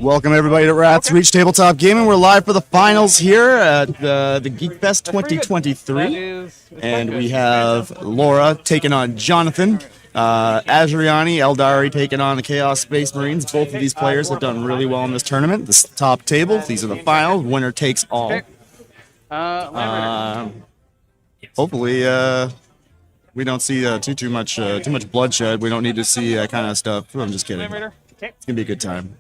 Welcome everybody to Rats Reach Tabletop Gaming. We're live for the finals here at the Geek Fest 2023, and we have Laura taking on Jonathan, Azriani, Aeldari taking on the Chaos Space Marines. Both of these players have done really well in this tournament. This top table, these are the finals. Winner takes all. Hopefully, we don't see too much bloodshed. We don't need to see that kind of stuff. I'm just kidding. It's gonna be a good time.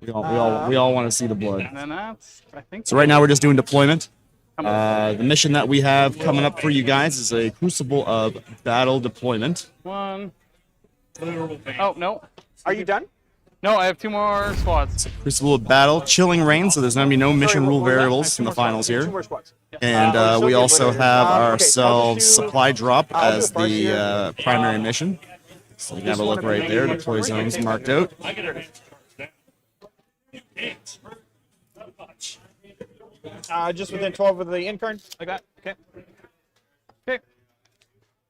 We all want to see the blood. So right now we're just doing deployment. The mission that we have coming up for you guys is a Crucible of Battle deployment. Oh, no. Are you done? No, I have 2 more squads. Crucible of Battle, chilling rain, so there's going to be no mission rule variables in the finals here. And we also have ourselves supply drop as the primary mission. So you can have a look right there, deploy zones marked out. Just within 12 of the end card, like that. Okay. Okay.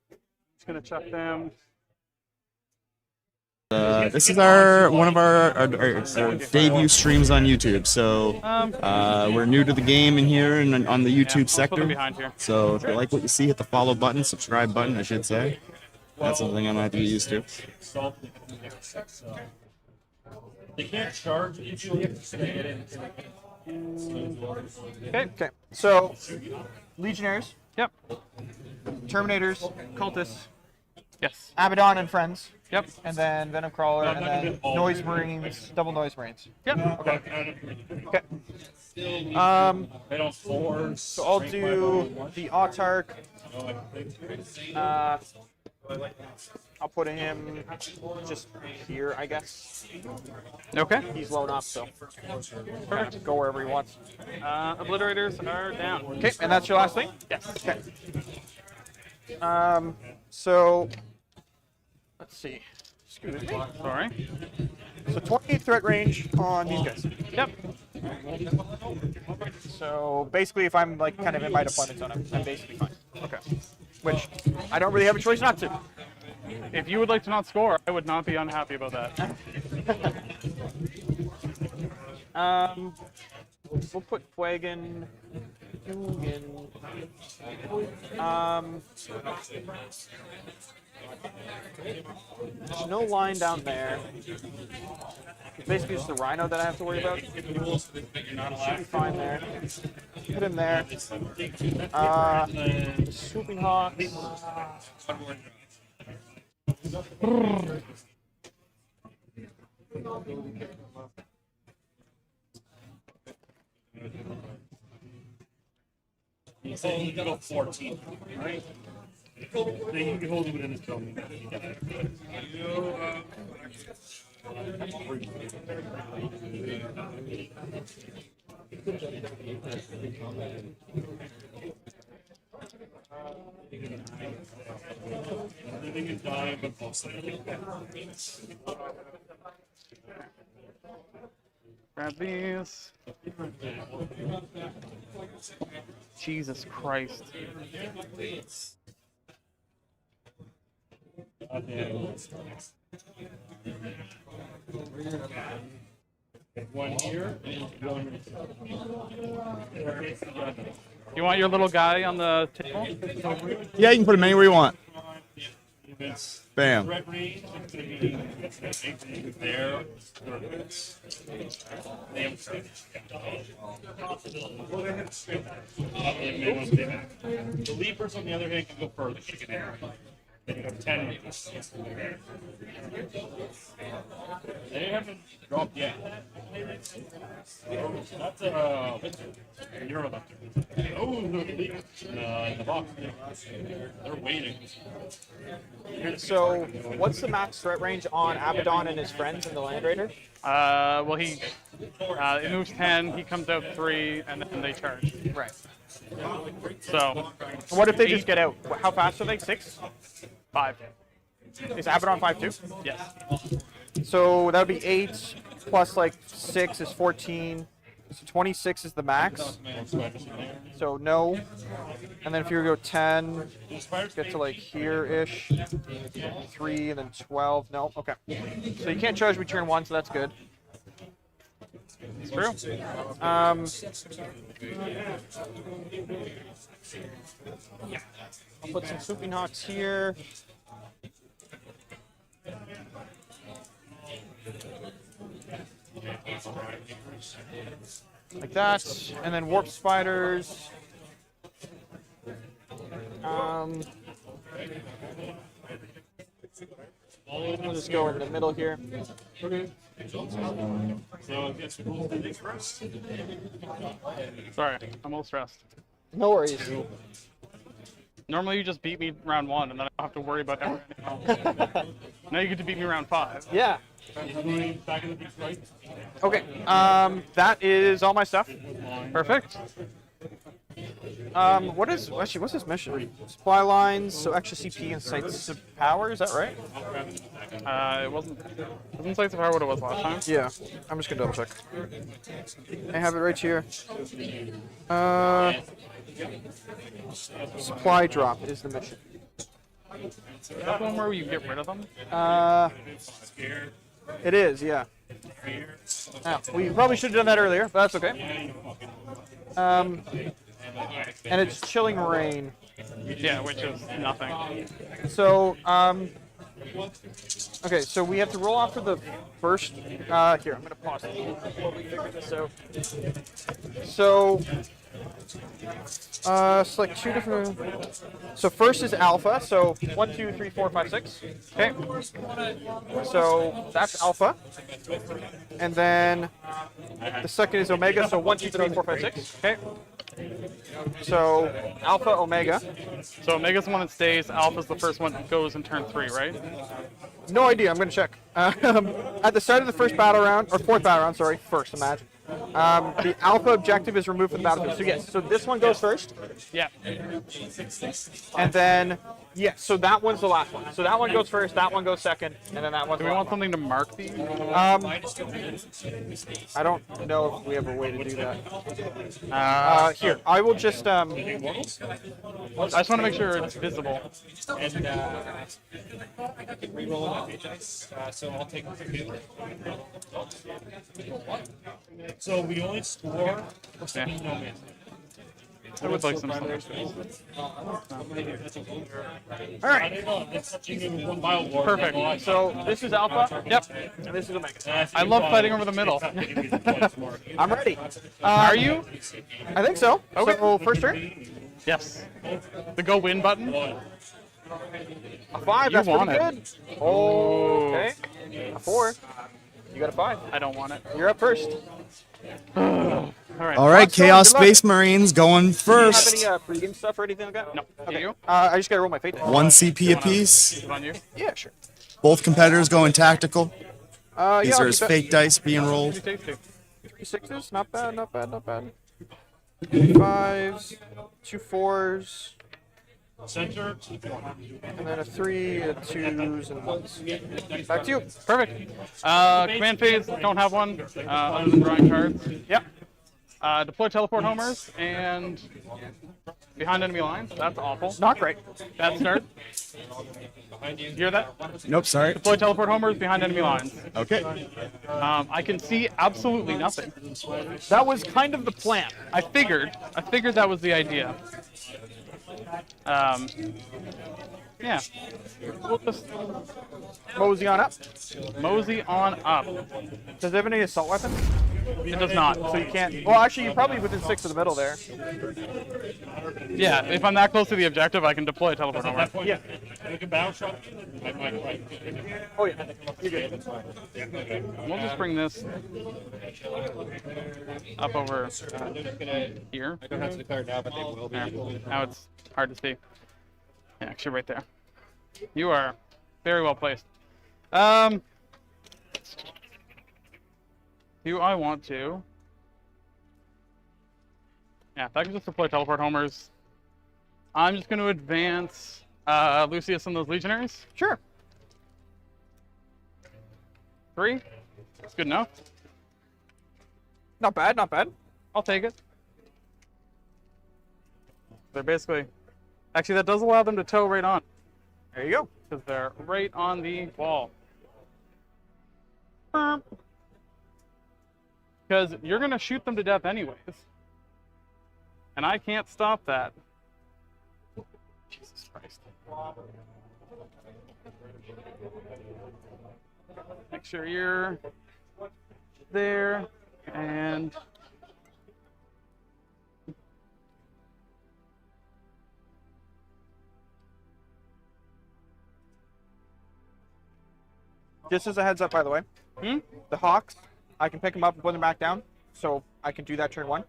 Just gonna chuck them. This is one of our debut streams on YouTube. So we're new to the game in here and on the YouTube sector. So if you like what you see, hit the follow button, subscribe button, I should say. That's something I'm going to be used to. They can't charge if you have to stay Okay. So, Legionnaires. Yep. Terminators. Cultists. Yes. Abaddon and Friends. Yep. And then Venom Crawler, and then Noise Marines, double Noise Marines. Yep. Okay. Okay. They don't force. So I'll do the Autarch. I'll put him just here, I guess. Okay. He's low enough, so perfect. Go wherever he wants. Obliterators are down. Okay, and that's your last thing? Yes. Okay. So let's see. Excuse me. Sorry. So 28 threat range on these guys. Yep. So basically, if I'm like kind of in my deployment zone, I'm basically fine. Okay. Which I don't really have a choice not to. If you would like to not score, I would not be unhappy about that. We'll put Fuegan. There's no line down there. It's basically just the Rhino that I have to worry about. Should be fine there. Put him there. Swooping Hawks. You said you can go 14, right? You can hold it within this building. Everything is dying, but mostly. Grab these. Jesus Christ. One here. You want your little guy on the table? Yeah, you can put him anywhere you want. Bam. There. The leapers, on the other hand, can go further. She can air. Then you have 10 meters. They haven't dropped yet. That's a Eurolaptor. Oh, in the box. They're waiting. So, what's the max threat range on Abaddon and his friends in the Land Raider? Well, it moves 10, he comes out 3, and then they charge. Right. So, What if they just get out? How fast are they? 6? 5. Is Abaddon 5 too? Yes. So that would be 8 plus like 6 is 14. So 26 is the max. So no. And then if you go 10, get to like here-ish. 3 and then 12. No. Okay. So you can't charge me turn 1, so that's good. It's true. I'll put some Swooping Hawks here. Like that, and then Warp Spiders. I'll just go in the middle here. Okay. So I guess we'll do things first. Sorry, I'm a little stressed. No worries. Normally you just beat me round 1, and then I don't have to worry about everything else. Now you get to beat me round 5. Yeah. Back in the beach, right? Okay. That is all my stuff. Perfect. What's this mission? Supply lines, so extra CP and sites of power. Is that right? It wasn't Sights of Power what it was last time. Yeah. I'm just gonna double check. I have it right here. Supply drop is the mission. Is that the one where you get rid of them? It is. Yeah. We probably should have done that earlier, but that's okay. And it's Chilling Rain. Yeah, which is nothing. So, okay, so we have to roll off for the first. Here, I'm gonna pause it while we figure this out. So, select 2 different. So first is alpha. So 1, 2, 3, 4, 5, 6. Okay. So that's alpha. And then the second is omega. So 1, 2, 3, 4, 5, 6. Okay. So alpha, omega. So Omega's the one that stays, Alpha's the first one that goes in turn 3, right? No idea. I'm gonna check. At the start of the first battle round, or fourth battle round, sorry, first, imagine. The alpha objective is removed from the battlefield. So yes, so this one goes first. Yeah. And then, yes, so that one's the last one. So that one goes first, that one goes second, and then that one's Do the we last want something to mark these? I don't know if we have a way to do that. Here, I will just, I just want to make sure it's visible. And I can re-roll my page dice, so I'll take So we only score Yeah. no man. I would like some all I right. didn't know that's such a one mile war. Perfect. So this is alpha. Yep. And this is omega. I love fighting over the middle. I'm ready. Are you? I think so. Okay. So first turn, Yes. The go win button? a 5. You That's want pretty it. good. Oh, okay. A 4. You got a 5. I don't want it. You're up first. All right. All right, Awesome, Chaos good luck. Space Marines going Do you first. have any pregame stuff or anything like that? No. Okay. Do you? I just gotta roll my fate dice. 1 CP apiece. Is it on you? Yeah, sure. Both competitors going tactical. Yeah, These I'll are keep his it. fake dice being What rolled. do you take to? 3 6s, not bad, not bad, not bad. 3 5s, 2 4s, Center. and then a 3, a 2s, and 1s. Back to you. Perfect. Command phase, don't have one. Other than drawing cards. Yep. Deploy teleport homers and behind enemy lines. That's awful. Not great. Bad start. You hear that? Nope, sorry. Deploy teleport homers behind enemy lines. Okay. I can see absolutely nothing. That was kind of the plan. I figured that was the idea. Yeah. We'll just Mosey on up. mosey on up. Does it have any assault weapon? It does not. So you can't. Well, actually, you're probably within 6 of the middle there. Yeah, if I'm that close to the objective, I can deploy a teleport homer. Yeah. Like a battle shot. Right. Oh, yeah. You're good. We'll just bring this up over here. I don't have to declare it now, but they will be. There. Now it's hard to see. Yeah, actually right there. You are very well placed. Do I want to? Yeah, if I can just deploy teleport homers. I'm just going to advance Lucius and those legionaries. Sure. 3. That's good enough. Not bad, not bad. I'll take it. They're basically... Actually, that does allow them to tow right on. There you go. Because they're right on the wall. Okay, Because you're going to shoot them to death anyways. And I can't stop that. Jesus Christ. Make sure you're there. And... Just as a heads up, by the way, the Hawks, I can pick them up and put them back down, so I can do that turn 1.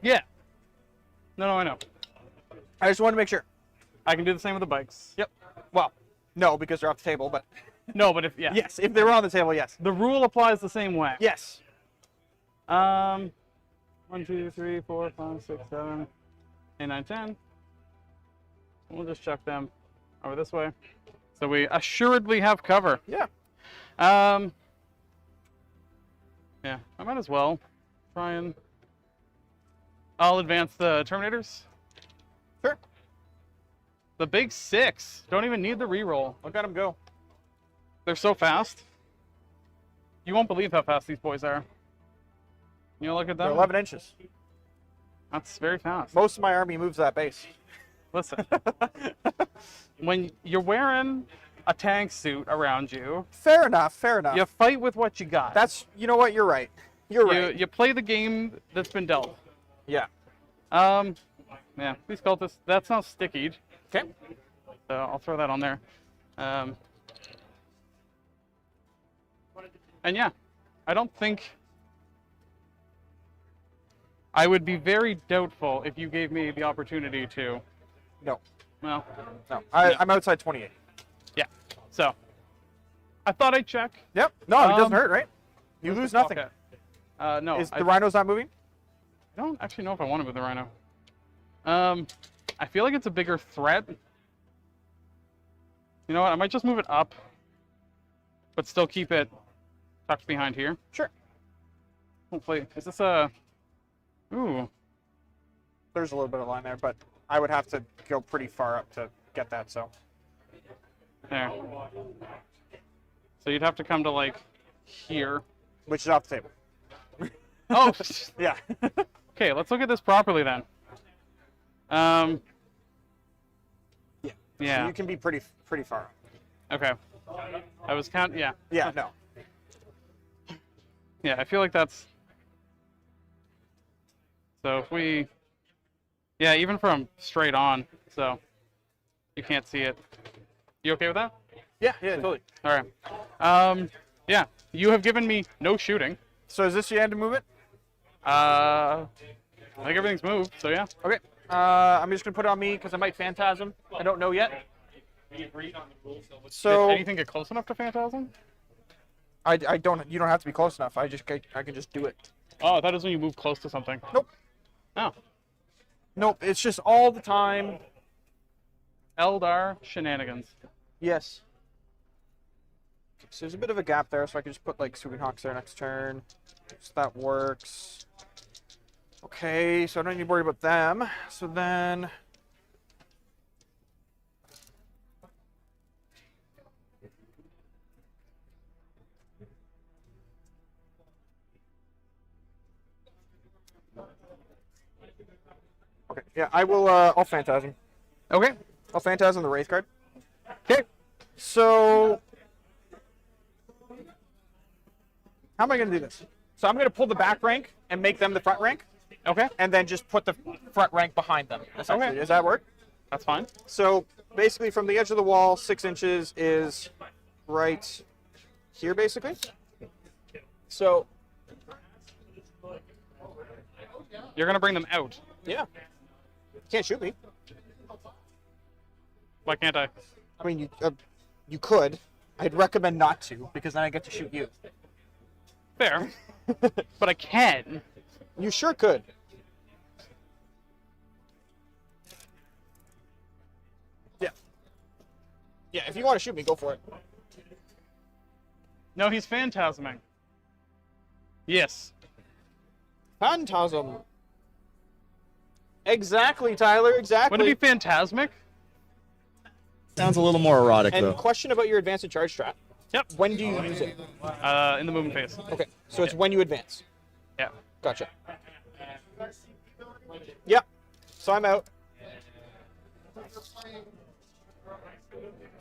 Yeah. No, I know. I just want to make sure. I can do the same with the bikes. Yep. Well, no, because they're off the table, but No, but if, yeah. yes, if they were on the table, yes. The rule applies the same way. Yes. 1, 2, 3, 4, 5, 6, 7, 8, 9, 10. We'll just chuck them over this way. So we assuredly have cover. Yeah. Yeah, I might as well try and... I'll advance the Terminators. Sure. The big 6. Don't even need the reroll. Look at them go. They're so fast. You won't believe how fast these boys are. You know, look at They're them. 11 inches. That's very fast. Most of my army moves that base. Listen, when you're wearing a tank suit around you, Fair enough, fair enough. you fight with what you got. That's, you know what, you're right. You're right. You play the game that's been dealt. Yeah. Yeah, these cultists, that's not stickied. Okay. So I'll throw that on there. And yeah, I don't think... I would be very doubtful if you gave me the opportunity to... No. Well, No. I'm outside 28. yeah. So, I thought I'd check. Yep. No, it doesn't hurt, right? You lose nothing. Okay. No, Is the rhino's not moving? I don't actually know if I want to move the rhino. I feel like it's a bigger threat. You know what? I might just move it up, but still keep it tucked behind here. Sure. Hopefully, is this a... Ooh. There's a little bit of line there, but I would have to go pretty far up to get that, so. There. So you'd have to come to, like, here. Which is off the table. Oh! Yeah. Okay, let's look at this properly then. Yeah. Yeah. So you can be pretty far up. Okay. I was yeah. Yeah, no. Yeah, I feel like that's... So if we... Yeah, even from straight on, so you can't see it. You okay with that? Yeah, totally. All right. Yeah, you have given me no shooting. So is this your end of movement? I think everything's moved, so yeah. Okay. I'm just gonna put it on me because I might phantasm. I don't know yet. So Did anything get close enough to Phantasm? I don't. You don't have to be close enough. I can just do it. Oh, that is when you move close to something. Nope. Oh. Nope. It's just all the time. Eldar shenanigans. Yes. So there's a bit of a gap there, so I can just put like Sweeping Hawks there next turn. So that works. Okay, so I don't need to worry about them. So then... Okay, yeah, I will, I'll Phantasm. Okay. I'll Phantasm the Wraith card. Okay, so... How am I going to do this? So I'm going to pull the back rank and make them the front rank. Okay. And then just put the front rank behind them, essentially. Okay. Does that work? That's fine. So basically from the edge of the wall, 6 inches is right here, basically. So... You're going to bring them out. Yeah. Can't shoot me. Why can't I? I mean, you could. I'd recommend not to, because then I get to shoot you. Fair. But I can. You sure could. Yeah. Yeah, if you want to shoot me, go for it. No, he's phantasming. Yes. Phantasm. Exactly, Tyler, exactly. Wouldn't it be phantasmic? Sounds a little more erotic, And though. question about your advanced charge strat. Yep. When do you use it? In the movement phase. Okay, so it's when you advance. Yeah. Gotcha. Yep. So I'm out.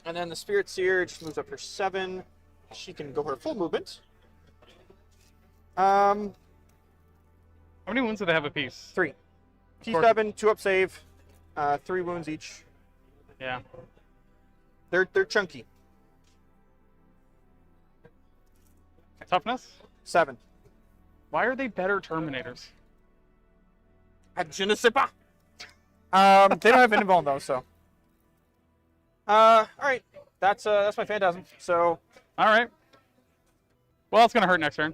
And then the Spirit Seer just moves up her 7. She can go her full movement. How many wounds do they have apiece? 3. T7, 2 up save, 3 wounds each. Yeah. They're chunky. Toughness? 7. Why are they better Terminators? Je ne sais pas. They don't have invuln though, so. All right. That's my Phantasm. So. All right. Well, it's gonna hurt next turn.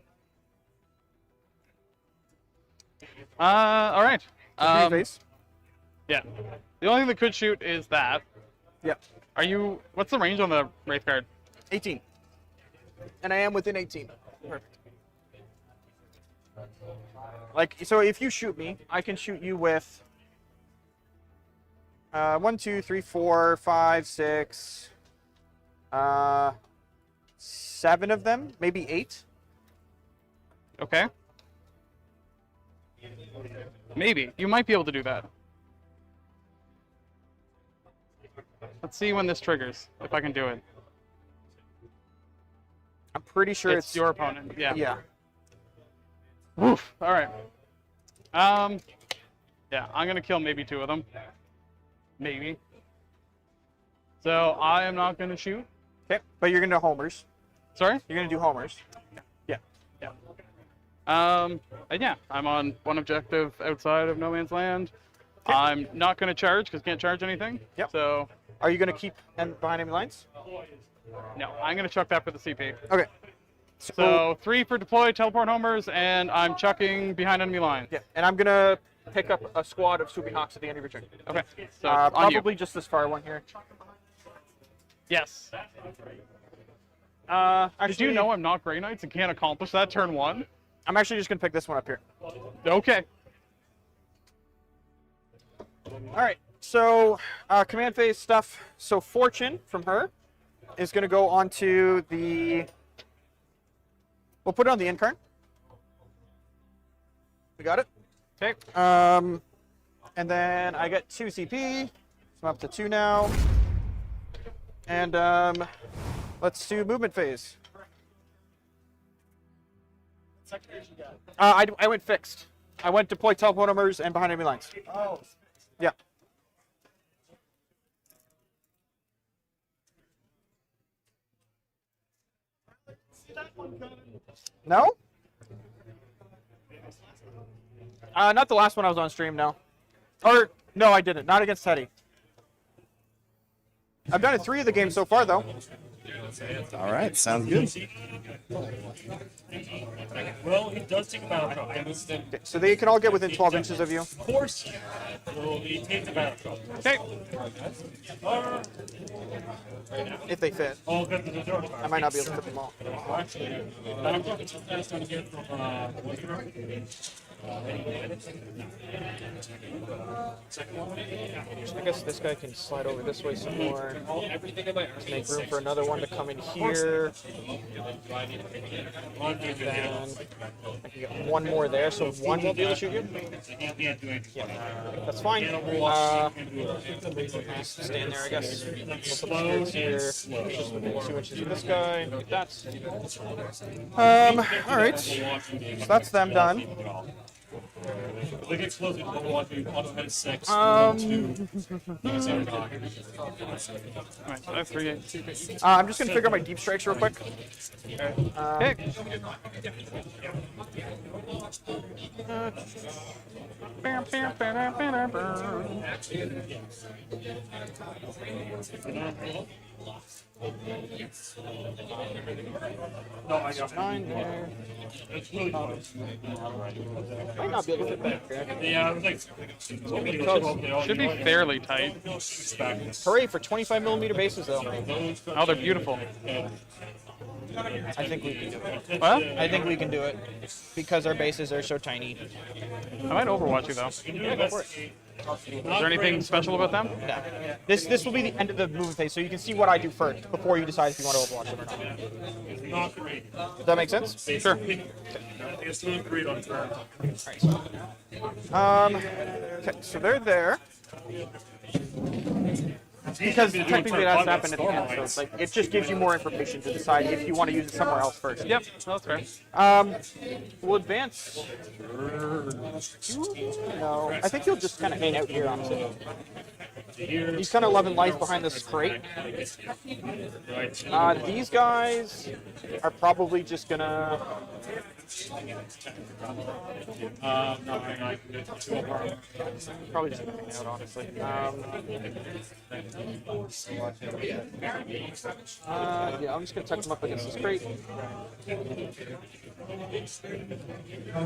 All right. Face. Yeah. The only thing that could shoot is that. Yep. Are you? What's the range on the Wraith card? 18. And I am within 18. Perfect. Like, so if you shoot me, I can shoot you with 1, 2, 3, 4, 5, 6, 7 of them, maybe 8. Okay. Maybe. You might be able to do that. Let's see when this triggers, if I can do it. I'm pretty sure It's your opponent. Yeah. Yeah. Woof. All right. Yeah, I'm gonna kill maybe 2 of them. Maybe. So I am not gonna shoot. Okay, but you're gonna do homers. Sorry? You're gonna do homers. Yeah. Yeah. And yeah, I'm on one objective outside of No Man's Land. Okay. I'm not gonna charge because can't charge anything. Yep. So Are you gonna keep behind enemy lines? no, I'm gonna chuck that for the CP. Okay. So 3 for deploy, teleport homers, and I'm chucking behind enemy lines. Yeah, and I'm gonna pick up a squad of Swooping Hawks at the end of your turn. Okay. So on you. Probably just this far one here. Yes. Actually, Did you know I'm not Grey Knights and can't accomplish that turn 1? I'm actually just gonna pick this one up here. Okay. All right. So command phase stuff. So Fortune from her is gonna go onto the. We'll put it on the end card. We got it. Okay. And then I get 2 CP. So I'm up to 2 now. And let's do movement phase. I went fixed. I went deploy teleport homers and behind enemy lines. Oh. Yeah. No? Not the last one I was on stream, no. Or, no, I didn't. Not against Teddy. I've done it 3 of the games so far, though. All right, sounds good. Well, he does take a battle drop. Okay, so they can all get within 12 inches of you. Of course, will he take the battle drop? Okay. If they fit. Oh, good. The drop. I might not be able to fit them all. Actually, battle drop is fast down here from I guess this guy can slide over this way some more. Let's make room for another one to come in here. Then I can get one more there, so one won't be able to shoot you. That's fine. Just stand there, I guess. We'll put the spirits here. Just within 2 inches of this guy. Get that. Alright. So that's them done. Like explosive, auto head 6. Alright, so I have 3 I'm just gonna figure out my deep strikes real quick. Pick. No, I got 9 there. Might not be able to fit back there. Yeah, it was like Should be fairly tight. Hooray for 25mm bases though. Oh, they're beautiful. I think we can do it. What? I think we can do it because our bases are so tiny. I might Overwatch you though. Yeah, go for it. Is there anything special about them? No. This will be the end of the movement phase, so you can see what I do first before you decide if you want to Overwatch them or not. Not great. Does that make sense? Sure. I think it's 2 and 3 on turn. Okay, so they're there. Because technically that's happened at the end, so it's like it just gives you more information to decide if you want to use it somewhere else first. Yep, that's fair. We'll advance. No, I think he'll just kind of hang out here, honestly. He's kind of loving life behind this crate. These guys are probably just gonna. Probably just gonna hang out, honestly. Yeah, I'm just gonna tuck them up against this crate.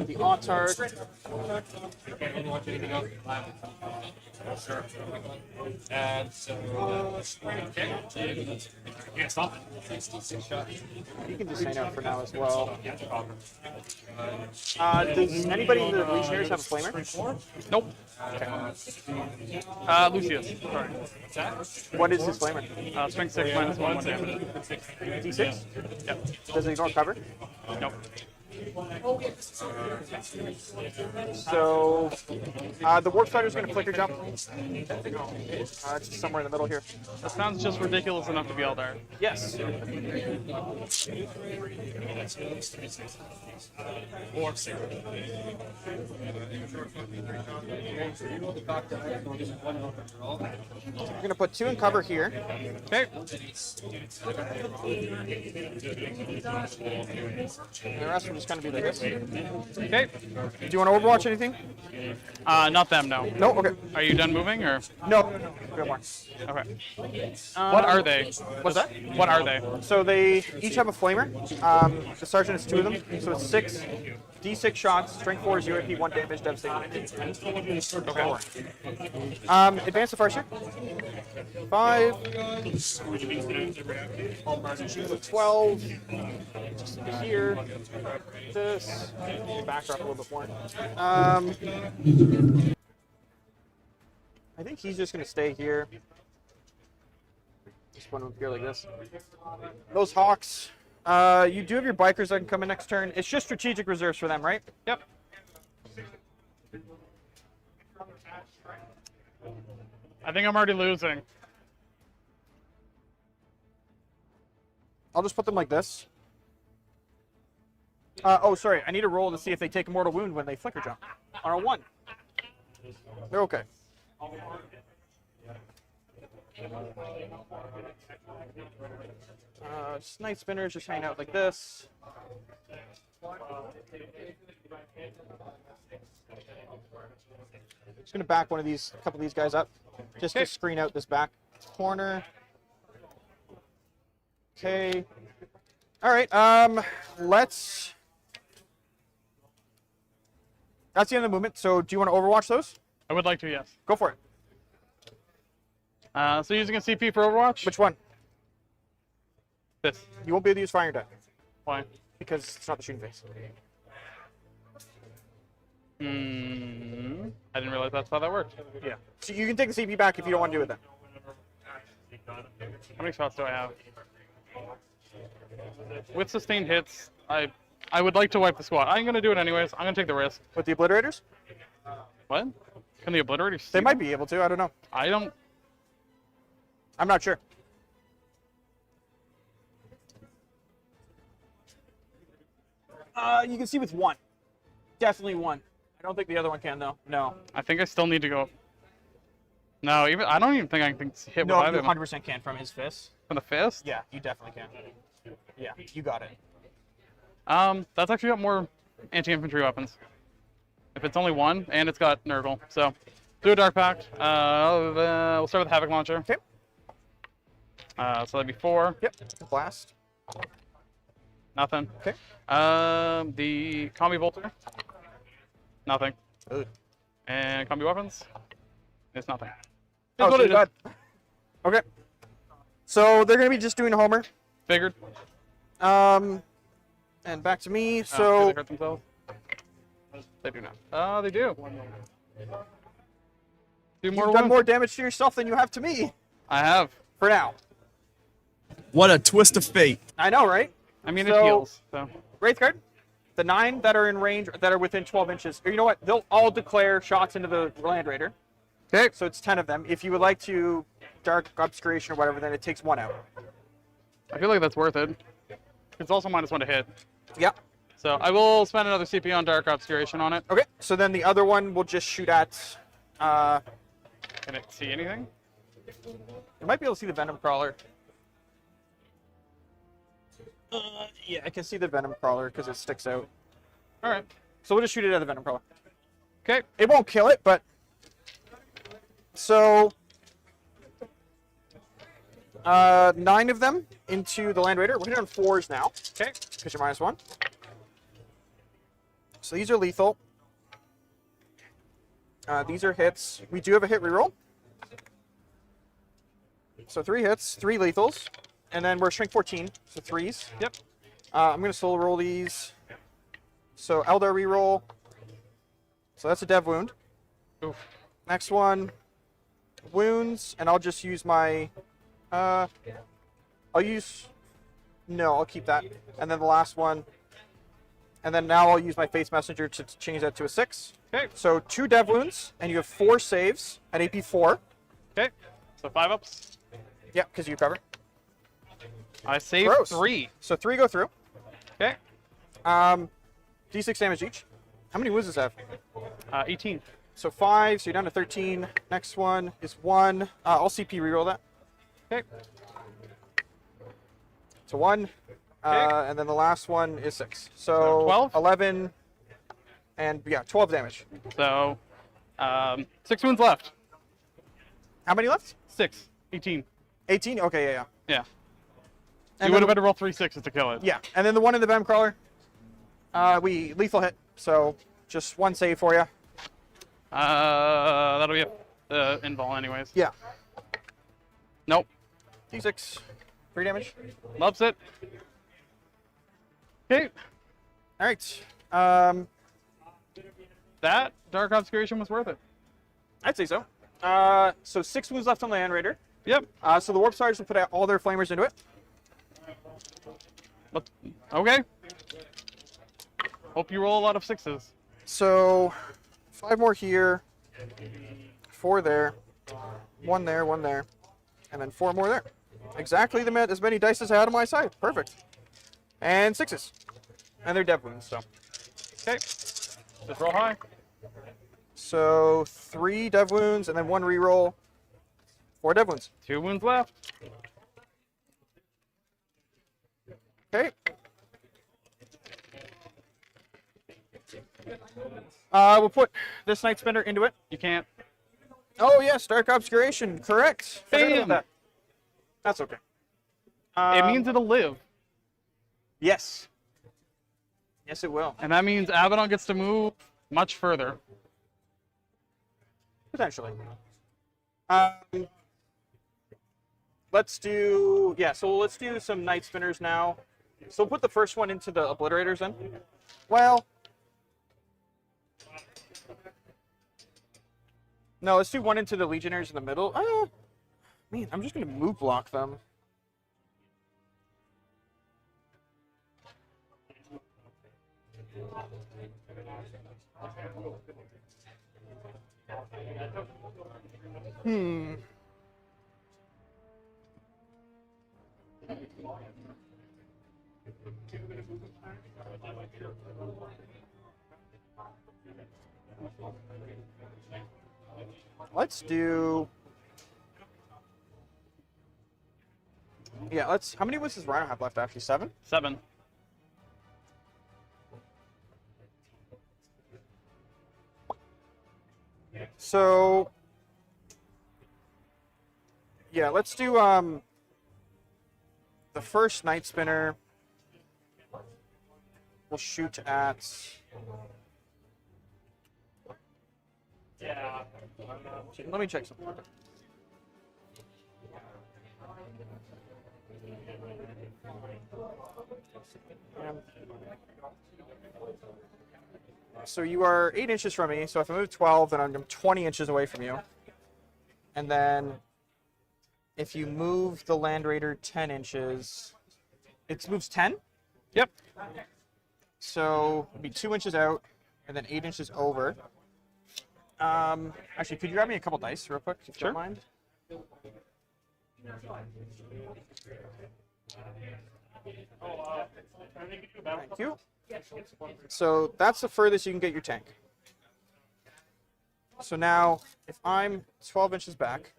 The Auntard. And so, Can't stop it. You can just hang out for now as well. Does anybody in the Legionnaires have a flamer? Nope. Lucius. Sorry. What is his flamer? Strength 6 minus 1 damage. D6? Yep. Does it ignore cover? Nope. So, the Warp Spider's going to flicker jump. It's somewhere in the middle here. That sounds just ridiculous enough to be Eldar. Yes. We're going to put 2 in cover here. Okay. And the rest will just kind of be like this. Okay. Do you want to Overwatch anything? Not them, no. No? Okay. Are you done moving or? No. We got more. Okay. What are they? What's that? What are they? So they each have a flamer. The sergeant has 2 of them, so it's 6 D6 shots, strength 4, 0 AP, 1 damage, devastation. Okay. Advance the first year. 5, 12, just here, this, backdrop a little bit more. I think he's just going to stay here. Just put him up here like this. Those Hawks, you do have your bikers that can come in next turn. It's just strategic reserves for them, right? Yep. I think I'm already losing. I'll just put them like this. Oh, sorry. I need a roll to see if they take a mortal wound when they flicker jump. On a 1. They're okay. Just night spinners just hanging out like this. Just gonna back a couple of these guys up, just to screen out this back corner. Okay. All right. Let's. That's the end of the movement. So, do you want to Overwatch those? I would like to, yes. Go for it. So using a CP for Overwatch? Which one? This. You won't be able to use Fire Death Why? because it's not the shooting phase. I didn't realize that's how that worked. Yeah. So you can take the CP back if you don't want to do it then. How many shots do I have? With sustained hits, I would like to wipe the squad. I'm going to do it anyways. I'm going to take the risk. With the Obliterators? What? Can the Obliterators see They might them? be able to. I don't know. I don't... I'm not sure. You can see with 1. Definitely 1. I don't think the other one can though. No. I think I still need to go... No, I don't even think I can hit No, with you either of them. 100% can from his fist. From the fist? Yeah, you definitely can. Yeah, you got it. That's actually got more anti-infantry weapons. If it's only 1, and it's got Nurgle. So, do a Dark Pact. We'll start with the Havoc Launcher. Okay. So that'd be 4. Yep. Blast. Nothing. Okay. The Combi Bolter. Nothing. Ugh. And Combi Weapons. It's nothing. Oh, It's what so it you is. got. Okay. So they're gonna be just doing a Homer. Figured. And back to me. Do So they hurt themselves? They do not. Oh, they do. Two more you've done wounds. more damage to yourself than you have to me. I have. For now. What a twist of fate. I know, right? I mean, So- it heals. So. Wraith Guard, the 9 that are in range, that are within 12 inches, or you know what? They'll all declare shots into the Land Raider. Okay. So it's 10 of them. If you would like to Dark Obscuration or whatever, then it takes 1 out. I feel like that's worth it. It's also -1 to hit. Yeah. So I will spend another CP on Dark Obscuration on it. Okay. So then the other one will just shoot at. Can it see anything? You might be able to see the Venom Crawler. Yeah, I can see the Venom Crawler because it sticks out. All right. So we'll just shoot it at the Venom Crawler. Okay. It won't kill it, but. So. 9 of them into the Land Raider. We're hitting on 4s now. Okay. Because you're -1. So these are lethal. These are hits. We do have a hit reroll. So 3 hits, 3 lethals. And then we're strength 14, so 3s. Yep. I'm going to solo roll these. So Eldar reroll. So that's a dev wound. Oof. Next one, wounds, and I'll just use my. I'll use. No, I'll keep that. And then the last one. And then now I'll use my Faith Messenger to change that to a 6. Okay. So 2 dev wounds, and you have 4 saves at AP 4. Okay. So 5 ups. Yeah, because you cover. I saved Gross. 3. So 3 go through. Okay. D6 damage each. How many wounds does that have? 18. So 5, so you're down to 13. Next one is 1. I'll CP reroll that. Okay. So 1. Okay. And then the last one is 6. So So 12? 11. And yeah, 12 damage. So 6 wounds left. How many left? 6. 18. 18? Okay, yeah. Yeah. And You would then- have had to roll 3 6s to kill it. Yeah, and then the one in the Venom Crawler, we lethal hit. So just 1 save for you. That'll be a invul anyways. Yeah. Nope. D6, 3 damage. Loves it. Okay. All right. That Dark Obscuration was worth it. I'd say so. So 6 wounds left on the Land Raider. Yep. So the Warp Stars will put out all their flamers into it. Okay. Hope you roll a lot of 6s. So 5 more here, 4 there, 1 there, 1 there, and then 4 more there. Exactly as many dice as I had on my side. Perfect. And 6s. And they're dev wounds, so. Okay. Just roll high. So 3 dev wounds and then 1 reroll. 4 dev wounds. 2 wounds left. Okay. We'll put this Night Spinner into it. You can't. Oh yes, Dark Obscuration. Correct. Forgot about Bam. that. That's okay. It means it'll live. Yes. Yes, it will. And that means Abaddon gets to move much further. Potentially. Let's do, so let's do some Night Spinners now. So we'll put the first one into the Obliterators then. Well, no, let's do one into the Legionnaires in the middle. Man, I'm just going to move block them. Let's do. Yeah, let's. How many wounds does Rhino have left actually? 7? 7. So. Yeah, let's do the first Night Spinner. We'll shoot at. Yeah. Let me check something. So you are 8 inches from me. So if I move 12, then I'm 20 inches away from you. And then if you move the Land Raider 10 inches, it moves 10? Yep. So it'd be 2 inches out, and then 8 inches over. Actually, could you grab me a couple dice real quick, if you don't mind? Thank you. So that's the furthest you can get your tank. So now, if I'm 12 inches back,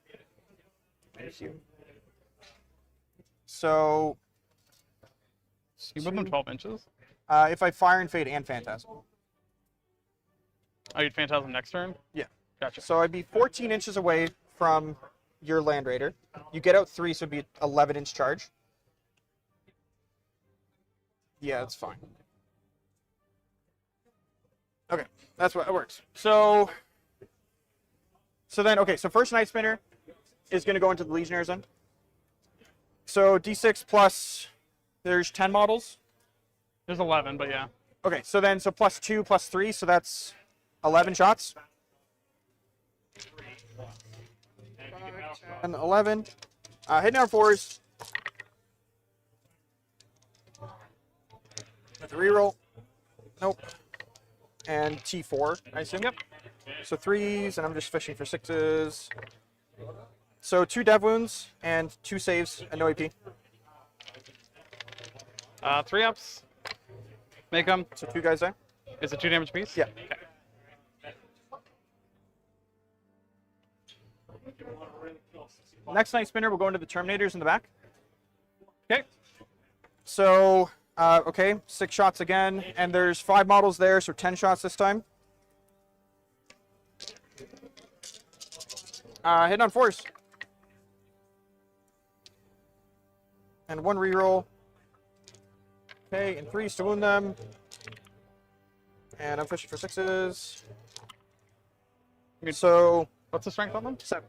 thank you. So You move them 12 inches? if I fire and fade and phantasm. Oh, you'd Phantasm next turn? Yeah. Gotcha. So I'd be 14 inches away from your Land Raider. You get out 3, so it'd be an 11-inch charge. Yeah, that's fine. Okay, that's what it works. So then, okay, so first Night Spinner is going to go into the Legionnaire zone. So D6 plus, there's 10 models. There's 11, but yeah. Okay, so then, so plus 2, plus 3, so that's 11 shots. And 11. Hitting on 4s. With a reroll. Nope. And T4, I assume. Yep. So 3s, and I'm just fishing for 6s. So 2 dev wounds and 2 saves and no AP. 3 ups. Make them. So 2 guys there. Is it 2 damage piece? Yeah. Okay. Next Night Spinner, we'll go into the Terminators in the back. Okay. So, okay, 6 shots again, and there's 5 models there, so 10 shots this time. Hit on 4s. And 1 reroll. Okay, and 3s to wound them. And I'm fishing for 6s. So, What's the strength on them? 7.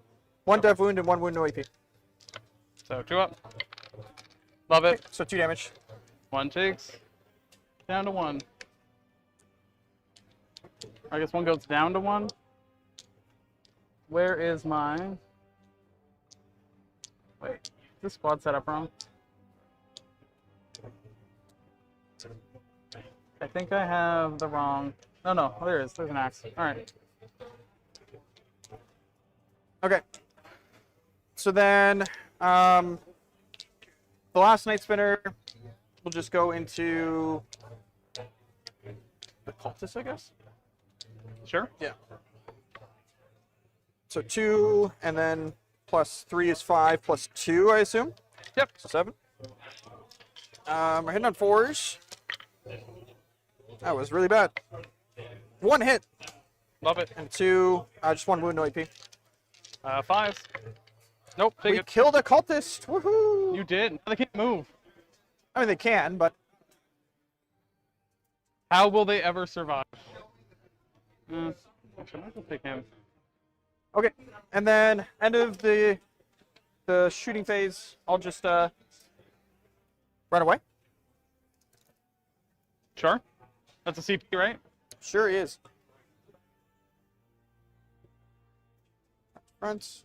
1 dev wound and 1 wound no AP. So 2 up. Love it. So 2 damage. 1 takes. Down to 1. I guess 1 goes down to 1. Where is my... Wait, is this squad set up wrong? I think I have the wrong... No, there is. There's an axe. Alright. Okay. So then, the last Night Spinner, we'll just go into the cultist, I guess? Sure? Yeah. So 2, and then plus 3 is 5, plus 2, I assume? Yep. So 7. We're hitting on 4s. That was really bad. 1 hit, Love it. and 2, just 1 wound, no AP. 5. Nope, take We it. killed a cultist! Woohoo! You did. They can't move. I mean, they can, but How will they ever survive? Actually, I might as well take him. okay. And then end of the shooting phase, I'll just run away. Sure. That's a CP, right? Sure is. Front.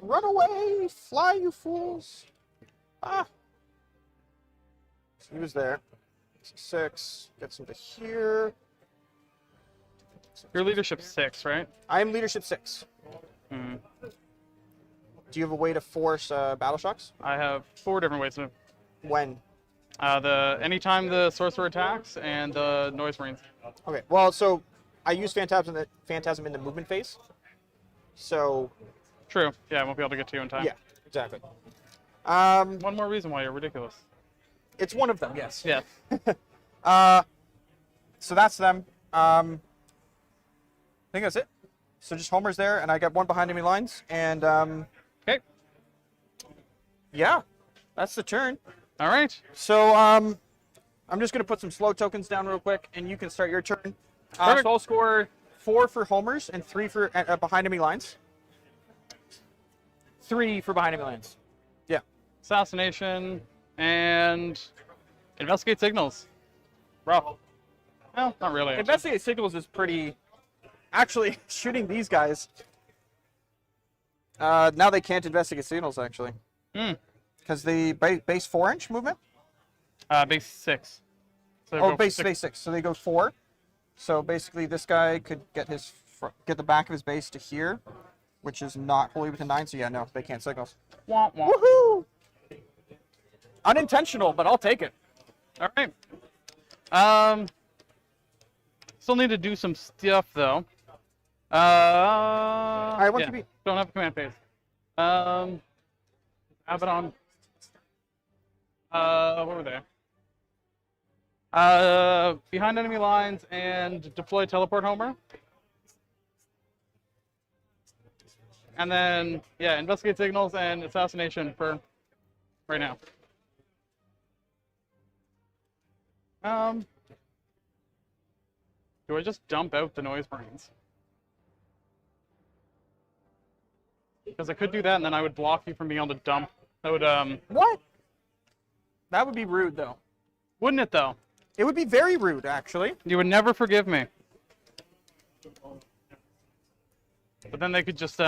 Run away! Fly, you fools! Ah! So he was there. 6. Gets him to here. Your leadership's 6, right? I am leadership 6. Hmm. Do you have a way to force battle shocks? I have 4 different ways to. When? Anytime the sorcerer attacks and the noise marines. Okay. Well, so I use phantasm in the movement phase. So True. Yeah, I won't be able to get to you in time. yeah, exactly. One more reason why you're ridiculous. It's one of them. Yes. Yeah. So that's them. I think that's it. So just Homer's there, and I got 1 behind enemy lines, and Okay. yeah, that's the turn. All right. So I'm just gonna put some slow tokens down real quick, and you can start your turn. Perfect. So I'll score 4 for Homer's and 3 for behind enemy lines. 3 for behind enemy lines. Yeah. Assassination and investigate signals. Rough. Well, not really. actually. Investigate signals is pretty. Actually, shooting these guys. Now they can't investigate signals actually. Hmm. Because the base 4-inch movement. Base 6. So Oh, go base 6. 6. So they go 4. So basically, this guy could get get the back of his base to here, which is not wholly within 9. So yeah, no, they can't signals. Womp womp. Woohoo! Unintentional, but I'll take it. All right. Still need to do some stuff though. All right, once you beat. Don't have a command phase. Abaddon. What were they? Behind enemy lines and deploy teleport Homer. And then, yeah, investigate signals and assassination for right now. Do I just dump out the noise brains? Because I could do that and then I would block you from being able to dump. That would, What? That would be rude, though. wouldn't it though? It would be very rude, actually. You would never forgive me. But then they could just,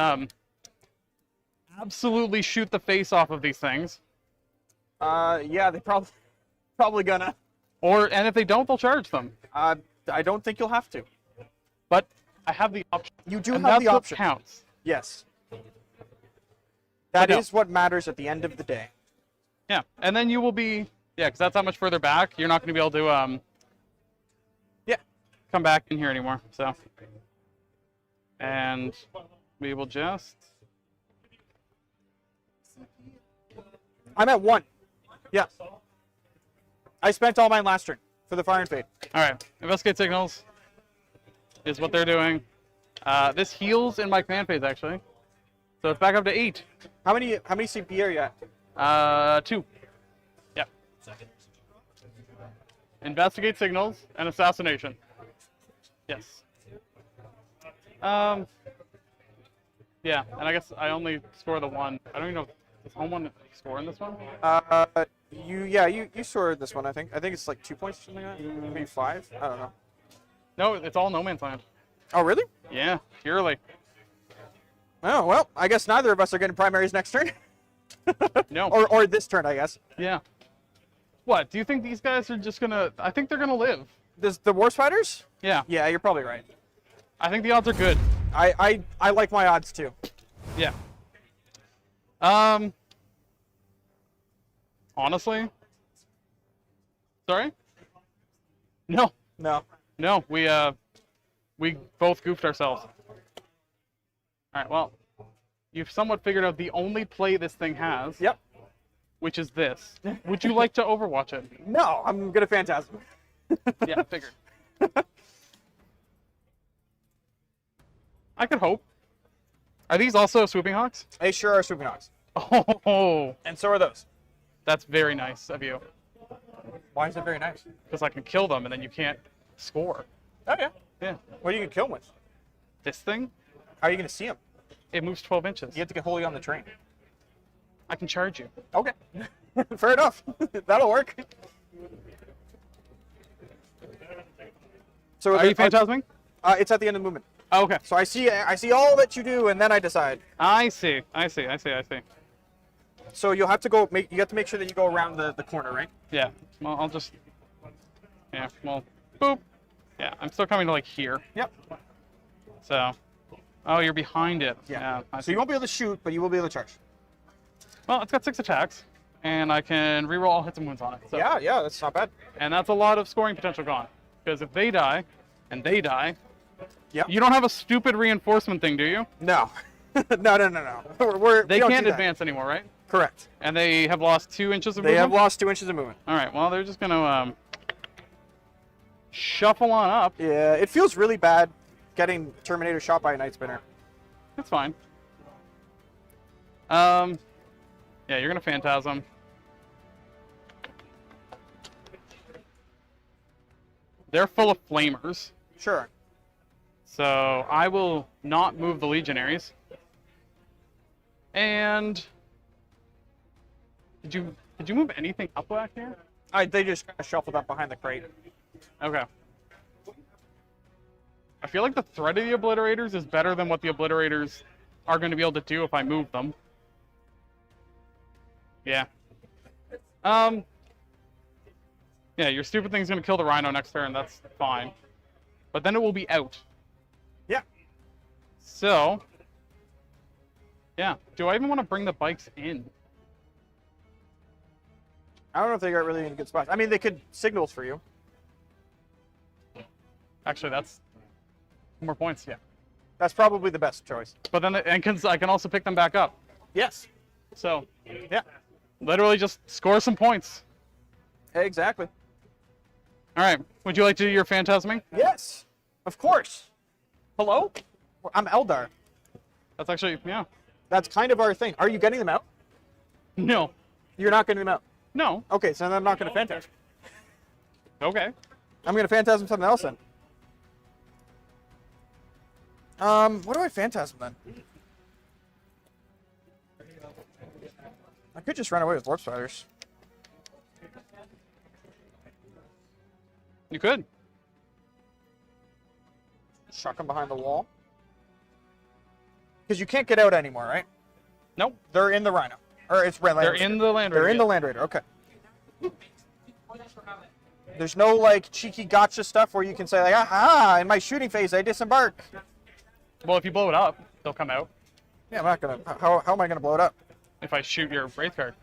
absolutely shoot the face off of these things. Yeah, they probably gonna. And if they don't, they'll charge them. I don't think you'll have to. But I have the option. You do And have that's the what option. counts. Yes. That no. is what matters at the end of the day. Yeah, and then you will be, yeah, because that's how much further back. You're not going to be able to, Yeah. come back in here anymore. So, and we will just. I'm at 1. Yeah. I spent all mine last turn for the Fire and Fade. All right, investigate signals is what they're doing. This heals in my command phase actually, so it's back up to 8. How many CP are you at? 2. Yeah. Investigate signals and assassination. Yes. Yeah, and I guess I only score the 1. I don't even know. Does home one score in this one? You scored this one. I think it's like 2 points or something like that. Maybe 5. I don't know. No, it's all no man's land. Oh really? Yeah, purely. Oh well, I guess neither of us are getting primaries next turn. No. or this turn, I guess. Yeah. What? Do you think these guys are just gonna? I think they're gonna live. The War Spiders? Yeah. Yeah, you're probably right. I think the odds are good. I like my odds too. Yeah. Honestly. Sorry? No. No. No, we both goofed ourselves. Alright, well, you've somewhat figured out the only play this thing has. Yep. Which is this. Would you like to Overwatch it? No, I'm gonna Phantasm. Yeah, I figured. I could hope. Are these also Swooping Hawks? They sure are Swooping Hawks. Oh, And so are those. that's very nice of you. Why is it very nice? Because I can kill them and then you can't score. Oh yeah. Yeah. What are you gonna kill them with? This thing, How are you gonna see them? it moves 12 inches. You have to get wholly on the train. I can charge you. Okay. Fair enough. That'll work. So Are you phantasming? It's at the end of the movement. Oh, okay. So I see all that you do, and then I decide. I see. So you'll have to go. You have to make sure that you go around the corner, right? Yeah. Well, I'll just. Yeah. Well. Boop. Yeah. I'm still coming to like here. Yep. So. Oh, you're behind it. Yeah. I So see. you won't be able to shoot, but you will be able to charge. Well, it's got 6 attacks, and I can reroll all hits and wounds on it. So. Yeah, that's not bad. And that's a lot of scoring potential gone. Because if they die, and they die, Yep. you don't have a stupid reinforcement thing, do you? No. No. They we don't can't do that. advance anymore, right? Correct. And they have lost 2 inches of They movement? have lost 2 inches of movement. All right, well, they're just going to shuffle on up. Yeah, it feels really bad getting Terminator shot by a Night Spinner. That's fine. Yeah, you're going to Phantasm. They're full of flamers. Sure. So I will not move the Legionaries. And did you move anything up back here? They just kind of shuffled up behind the crate. Okay. I feel like the threat of the obliterators is better than what the obliterators are going to be able to do if I move them. Yeah. Yeah, your stupid thing's going to kill the rhino next turn. That's fine. But then it will be out. Yeah. So, yeah. Do I even want to bring the bikes in? I don't know if they got really in good spots. I mean, they could signals for you. Actually, that's more points. Yeah. That's probably the best choice. But then, I can also pick them back up. Yes. So, Yeah. literally just score some points. Exactly. All right. Would you like to do your phantasming? Yes. Of course. Hello? I'm Eldar. That's actually, yeah. That's kind of our thing. Are you getting them out? No. You're not getting them out. No. Okay, so then I'm not going to phantasm. Okay. I'm going to phantasm something else then. What do I phantasm then? I could just run away with warp spiders. You could. Chuck them behind the wall. Because you can't get out anymore, right? Nope. They're in the rhino. Or it's Red They're Raider. in the Land Raider. They're in the Land Raider, okay. There's no, like, cheeky gotcha stuff where you can say, like, aha, in my shooting phase, I disembark. Well, if you blow it up, they'll come out. Yeah, I'm not going to. How am I going to blow it up? If I shoot your Wraith card.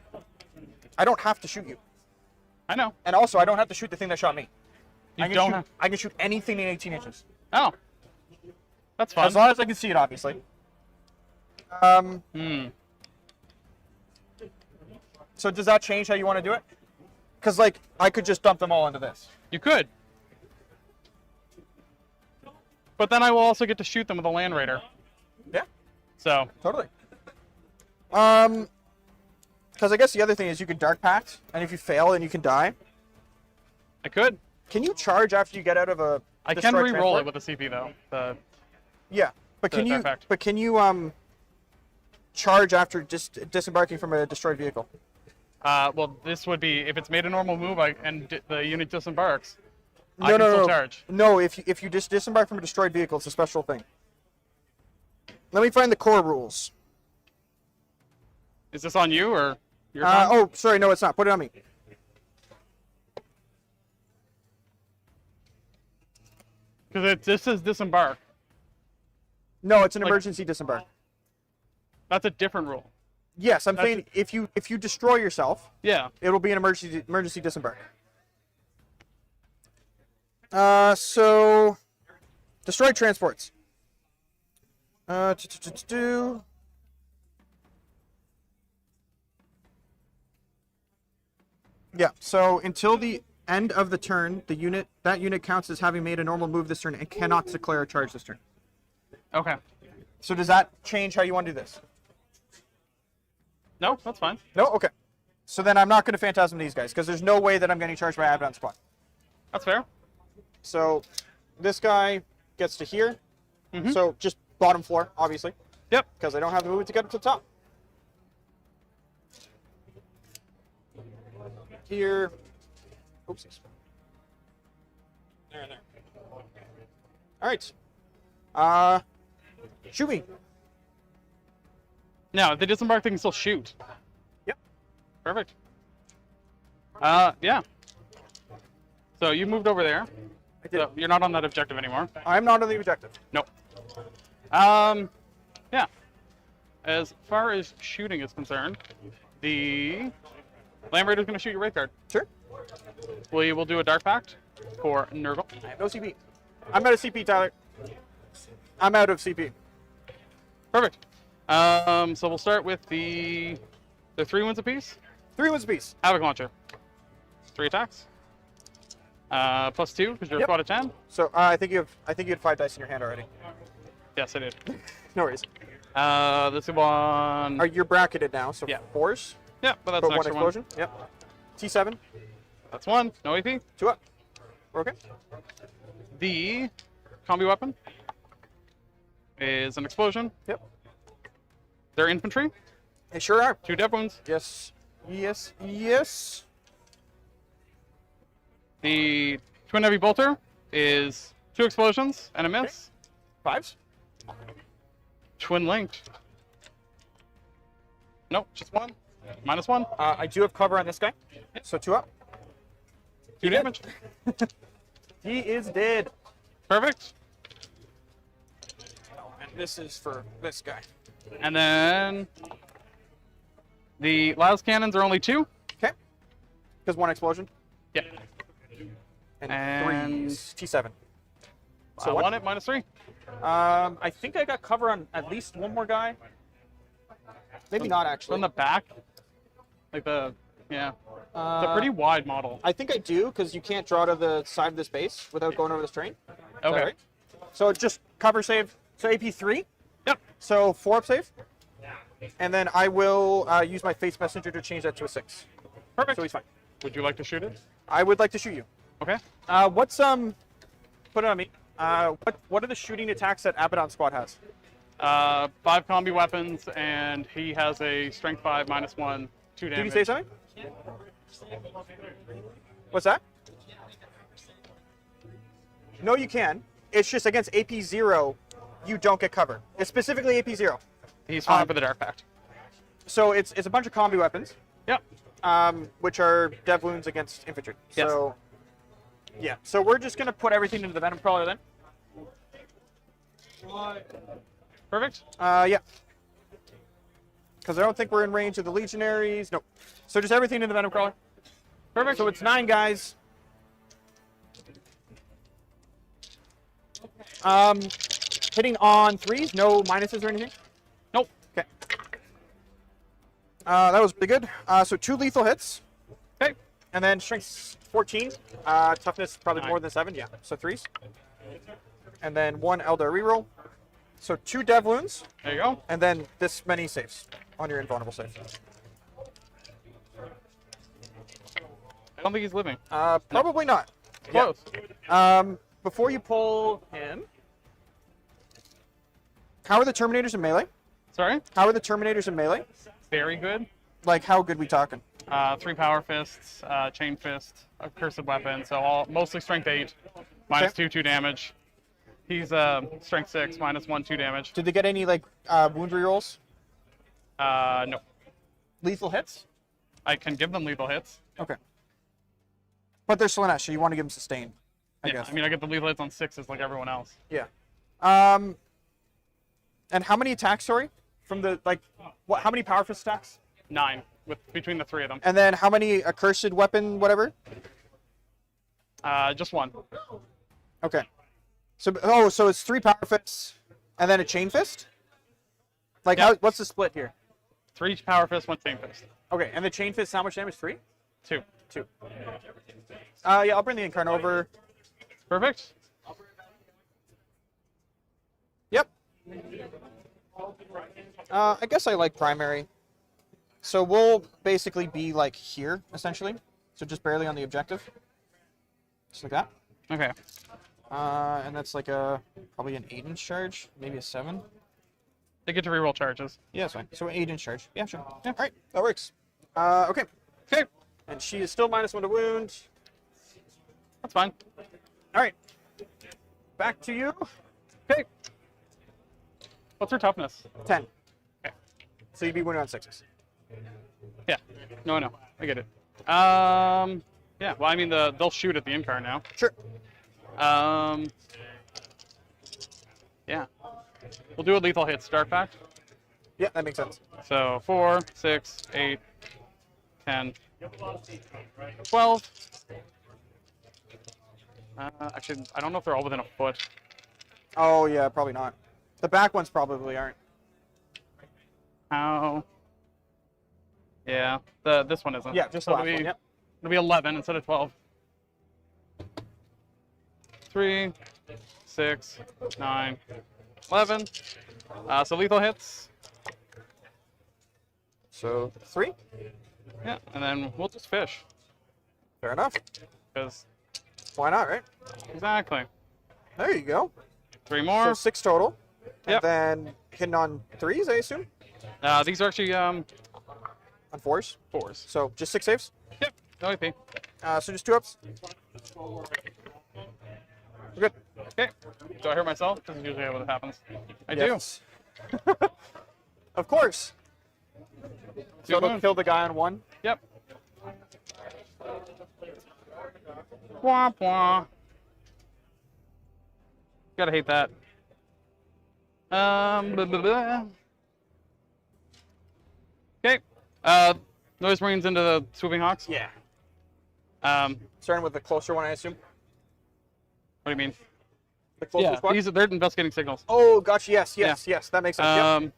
I don't have to shoot you. I know. And also, I don't have to shoot the thing that shot me. You don't have... I can shoot anything in 18 inches. Oh. That's fun. As long as I can see it, obviously. So does that change how you want to do it? Because, like, I could just dump them all into this. You could. But then I will also get to shoot them with a Land Raider. Yeah, So, totally. Because I guess the other thing is you can Dark Pact, and if you fail, then you can die. I could. Can you charge after you get out of a I can destroyed re-roll transport? it with a CP, though. Yeah, but the can you? Dark Pact. But can you charge after just disembarking from a destroyed vehicle? Well, this would be... If it's made a normal move and the unit disembarks, I No, can no, still no. charge. No, if you just disembark from a destroyed vehicle, it's a special thing. Let me find the core rules. Is this on you, or your turn? Oh, sorry, no, it's not. Put it on me. Because this is disembark. No, it's an Like- emergency disembark. That's a different rule. Yes, I'm That's- saying if you destroy yourself, Yeah. it'll be an emergency disembark. So destroyed transports. Yeah. So until the end of the turn, that unit counts as having made a normal move this turn and cannot declare a charge this turn. Okay. So does that change how you want to do this? No, that's fine. No. Okay. So then I'm not going to phantasm these guys because there's no way that I'm getting charged by Abaddon Squad. That's fair. So this guy gets to here. Mhm. So just bottom floor, obviously, Yep. because I don't have the movement to get up to the top. Here. Oopsies. There and there. All right. Shoot me. Now, if they disembark, they can still shoot. Yep. Perfect. Yeah. So you moved over there. I did. So you're not on that objective anymore. I'm not on the objective. Nope. Yeah. As far as shooting is concerned, the Land Raider's going to shoot your Wraith Guard. Sure. We will do a Dark Pact for Nurgle. I have no CP. I'm out of CP, Tyler. I'm out of CP. Perfect. So we'll start with the 3 wounds apiece. 3 wounds apiece. Havoc Launcher. 3 attacks. +2 because you're a Yep. squad of 10. So I think you had 5 dice in your hand already. Yes, I did. No worries. This one. You're bracketed now, so Yeah. 4s. Yeah, but that's But an one extra explosion. Yep. T7. one. That's 1. No AP. 2 up. We're okay. The combi weapon is an explosion. Yep. They're infantry. They sure are. 2 dev wounds. Yes. Yes. Yes. The Twin Heavy Bolter is 2 explosions and a miss. 5s. Twin linked. Nope, just 1. -1. I do have cover on this guy. So 2 up. 2 damage. He is dead. Perfect. And this is for this guy. And then the Las cannons are only 2. Okay. Because 1 explosion. Yeah. And, And- 3's T7. So 1 at -3. I think I got cover on at least 1 more guy. Maybe not actually. From the back. Like the, yeah. It's a Uh, pretty wide model. I think I do because you can't draw to the side of this base without going over this terrain. Is that Okay. right? So just cover save. So AP 3. Yep. So 4 up save. And then I will use my face messenger to change that to a 6. Perfect. So he's fine. Would you like to shoot it? I would like to shoot you. Okay. What's put it on me. What are the shooting attacks that Abaddon squad has? 5 combi weapons, and he has a strength 5 -1, 2 Did damage. you say something? What's that? No, you can. It's just against AP 0, you don't get cover. It's specifically AP 0. He's fine for the Dark Pact. So it's a bunch of combi weapons, Yep. which are dev wounds against infantry. Yes. So yeah. So we're just gonna put everything into the Venom Crawler then. Perfect. Yeah. Because I don't think we're in range of the Legionaries. Nope. So just everything in the Venom Crawler. Perfect. So it's 9 guys. Hitting on 3s, no minuses or anything. Nope. Okay. That was pretty good. So 2 lethal hits, Okay. and then strength 14. Toughness probably 9. more than 7. Yeah. So 3s. And then 1 Eldar reroll. So 2 dev wounds, There you go. and then this many saves on your invulnerable save. I don't think he's living. Probably not. Close. Before you pull him, how are the Terminators in melee? Sorry. How are the Terminators in melee? Very good. Like, how good we talking? 3 power fists, chain fist, a cursed weapon. So all mostly strength 8, -2, 2 damage. He's strength 6, -1, 2 damage. Did they get any, like, wound rerolls? No. Lethal hits? I can give them lethal hits. Okay. But they're Slanesh, so you want to give them sustained, I Yeah, guess. I mean, I get the lethal hits on 6s like everyone else. Yeah. And how many attacks, sorry? From the, like, how many power fist attacks? 9 between the 3 of them. And then how many accursed weapon, whatever? Just 1. Okay. So, so it's 3 power fists and then a chain fist? Like, Yeah. what's the split here? 3 power fists, 1 chain fist. Okay, and the chain fist, how much damage? 3? 2. 2. Yeah, I'll bring the Incarn over. Perfect. Yep. I guess I like primary. So we'll basically be like here, essentially. So just barely on the objective. Just like that. Okay. And that's like probably an 8-inch charge, maybe a 7. They get to reroll charges. Yeah, that's fine. So an 8-inch charge. Yeah, sure. Yeah, all right, that works. Okay. Okay. And she is still -1 to wound. That's fine. All right. Back to you. Okay. What's her toughness? 10. Okay. So you'd be wounded on 6s. Yeah. No, I know. I get it. Yeah. Well, I mean, they'll shoot at the Incar now. Sure. Yeah. We'll do a lethal hit start pact. Yeah, that makes sense. So 4, 6, 8, 10, 12. Actually, I don't know if they're all within a foot. Oh, yeah, probably not. The back ones probably aren't. How? Yeah. This one isn't. Yeah, just the so last it'll one, be, yep. It'll be 11 instead of 12. 3, 6, 9, 11. So lethal hits. So 3? Yeah, and then we'll just fish. Fair enough. Because, Why not, right? exactly. There you go. 3 So more. 6 total. Yep. And then hitting on 3s, I assume? These are actually On 4s. 4s. So just 6 saves. Yep. No AP. So just 2 ups. We're good. Okay. Do I hurt myself? This is usually what happens. I Yes. Of course. do. So they'll wounds. kill the guy on 1. Yep. Wah, wah. Gotta hate that. Blah, blah, blah. Okay. Noise Marines into the Swooping Hawks. Yeah. What Starting with the closer one, I assume. do you mean? The closer squad. They're investigating signals. Oh, gotcha. Yes, yes, yes. That makes sense. Yep.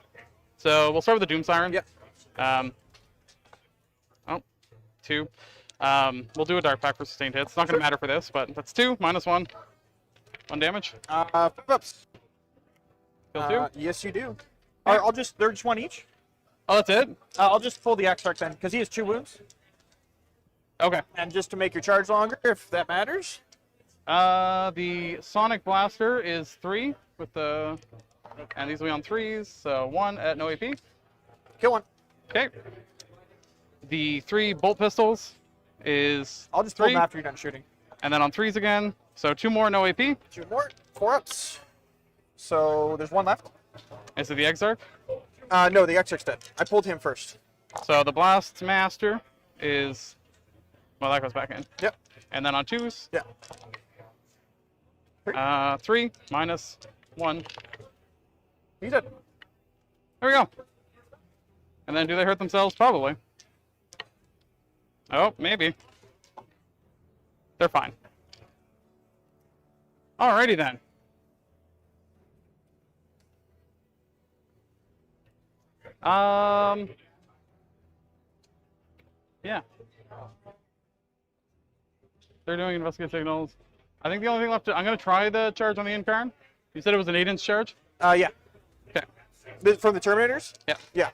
So we'll start with the Doom Siren. Yep. Oh, 2. We'll do a Dark Pack for sustained hits. It's not going to matter for this, but that's 2 minus 1. 1 damage. 5 ups. Kill 2. Yes, you do. I'll just. They're just 1 each. Oh, that's it? I'll just pull the extract then, because he has 2 wounds. Okay. And just to make your charge longer, if that matters. The Sonic Blaster is 3 with the, and these will be on 3s, so 1 at no AP. Kill 1. Okay. The 3 Bolt Pistols is I'll just pull 3, them after you're done shooting. and then on 3s again, so 2 more no AP. 2 more. 4 ups. So there's 1 left. Is it the Exarch? No, the extract's dead. I pulled him first. So the Blast Master is, well, that goes back in. Yep. And then on 2s, Yeah. 3 minus 1. He's dead. There we go. And then do they hurt themselves? Probably. Oh, maybe. They're fine. Alrighty then. Yeah. They're doing investigate signals. I think the only thing left, I'm going to try the charge on the Incarn. You said it was an 8-inch charge? Yeah. Okay. From the Terminators? Yeah. Yeah.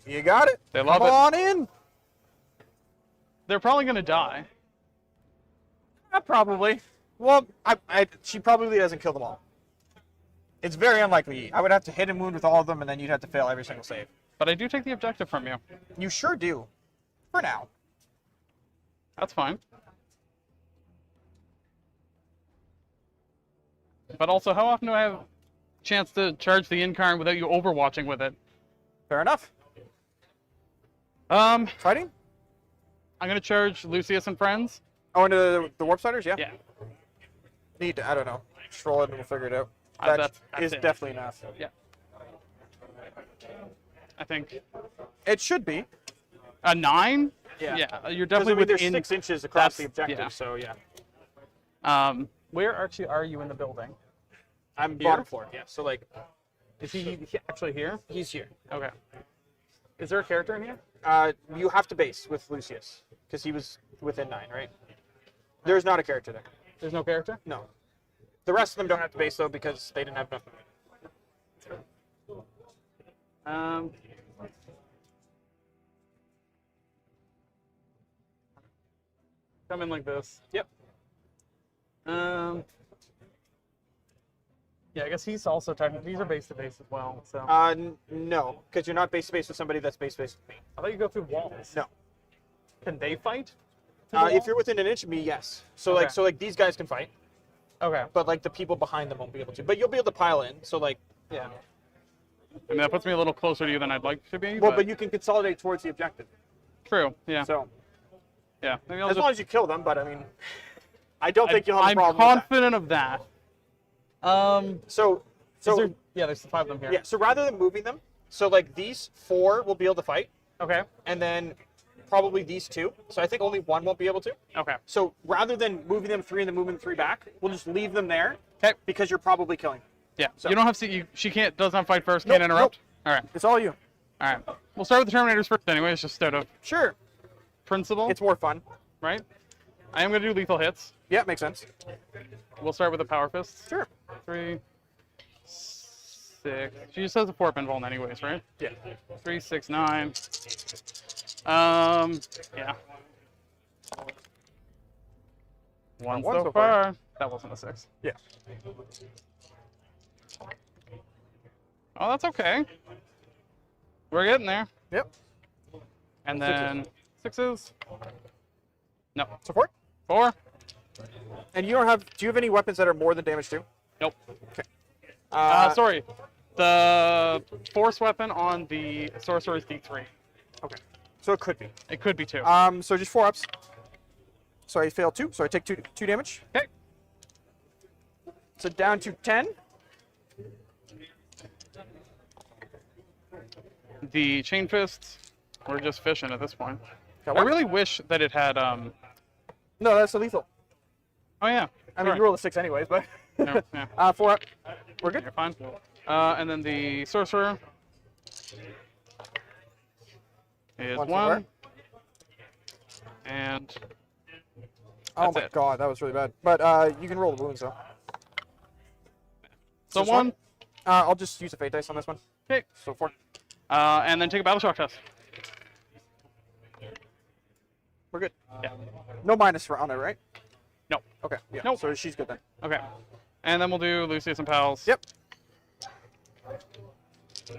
You got it. They love Come it. on in. They're probably going to die. Probably. Well, she probably doesn't kill them all. It's very unlikely. I would have to hit and wound with all of them, and then you'd have to fail every single save. But I do take the objective from you. You sure do. For now. That's fine. But also, how often do I have a chance to charge the Incarn without you overwatching with it? Fair enough. I'm Fighting? going to charge Lucius and friends. Oh, into the Warp Sliders? Yeah. Yeah. Need to, I don't know. Just roll it and we'll figure it out. That's Is it. definitely enough. Yeah. I think. It should be. A 9? Yeah. Yeah, you're Because definitely there's within. 6 inches across that's- the objective, yeah. so yeah. Where actually are you in the building? I'm Here? bottom floor, yeah. So, like, Is he actually here? he's here. Okay. Is there a character in here? You have to base with Lucius, because he was within 9, right? There's not a character there. There's no character? No. The rest of them don't have to base, though, because they didn't have enough. Come in like this. Yep. Yeah, I guess he's also technically, these are base to base as well, so. No, because you're not base to base with somebody that's base to base with me. I thought you go through walls. No. Can they fight? to the If wall? you're within an inch of me, yes. So Okay. like these guys can fight, Okay. but like the people behind them won't be able to. But you'll be able to pile in. So like, Yeah. I mean, that puts me a little closer to you than I'd like to be. well, but you can consolidate towards the objective. True. Yeah. So Yeah. Maybe I'll as just, long as you kill them, but I mean, I don't think you'll have a I'm problem with confident of that. that. So Yeah, there's 5 of them here. yeah. So rather than moving them, so like these 4 will be able to fight, Okay. and then probably these 2. So I think only 1 won't be able to. Okay. So rather than moving them 3 and then moving 3 back, we'll just leave them there. Okay. Because you're probably killing them. Yeah. So- You don't have to. She can't. Does not fight first. Nope, Can't interrupt. All right. It's all you. All right. We'll start with the Terminators first, anyways, just out of Sure. principle. It's more fun. right. I am going to do lethal hits. Yeah, makes sense. We'll start with the power fists. Sure. 3, 6. She just has a 4 pinball anyways, right? Yeah. 3, 6, 9. Yeah. One One so so far. far. That wasn't a 6. Yeah. Oh, that's okay. We're getting there. Yep. And then sixes. No. So 4. 4. And you don't have. Do you have any weapons that are more than damage 2? Nope. Okay. Sorry. The force weapon on the sorcerer is D3. Okay. So it could be. It could be 2. So just 4 ups. So I failed 2. So I take 2 damage. Okay. So down to 10. The chain fists. We're just fishing at this point. That I works? really wish that it had. No, that's a lethal. Oh yeah. I mean, you roll a 6 anyways, but. Yeah. 4 up. We're good. You're fine. And then the sorcerer is 1. And Oh that's my it. god, that was really bad. But you can roll the wounds though. So Just 1. I'll just use a fate dice on this one. Okay. So 4. And then take a battle shock test. We're good. Yeah. No minus for on it, right? No. Okay. Yeah. Nope. So she's good then. Okay. And then we'll do Lucius and Pals. Yep. You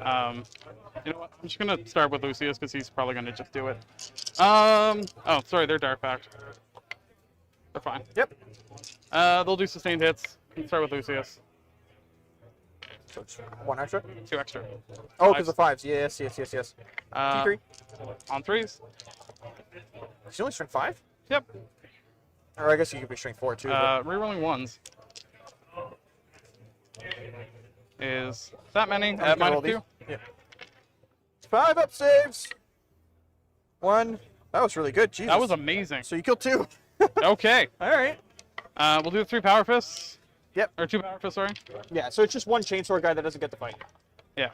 know what? I'm just gonna start with Lucius because he's probably gonna just do it. Oh, sorry, they're Dark Pact. They're fine. Yep. They'll do sustained hits. Let's start with Lucius. So it's 1 extra. 2 extra. Oh, because of 5s. Yes. T3. On 3s. She's only strength 5? Yep. Or I guess you could be strength 4 too. but- Rerolling 1s. Is that many? I'm At gonna roll -2? these. Yeah. 5 up saves. 1. That was really good. Jesus. That was amazing. So you killed 2. Okay. All right. We'll do 3 Power Fists. Yep. Or 2 Power Fists, sorry. Yeah. So it's just 1 chainsaw guy that doesn't get the fight. Yeah.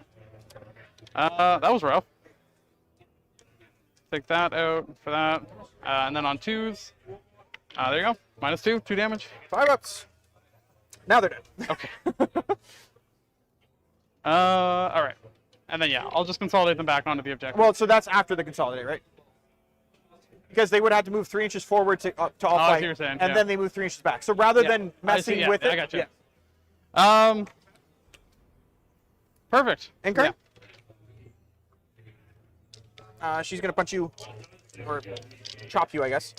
That was rough. Take that out for that. And then on 2s. There you go. -2, 2 damage. 5 ups. Now they're dead. Okay. All right. And then, yeah, I'll just consolidate them back onto the objective. Well, so that's after the consolidate, right? Because they would have to move 3 inches forward to all I see what fight, you're saying, and yeah. then they move 3 inches back. So rather Yeah, than I see, messing yeah, with it, I got you. yeah. Perfect. Incur? Yeah. She's gonna punch you, or chop you, I guess.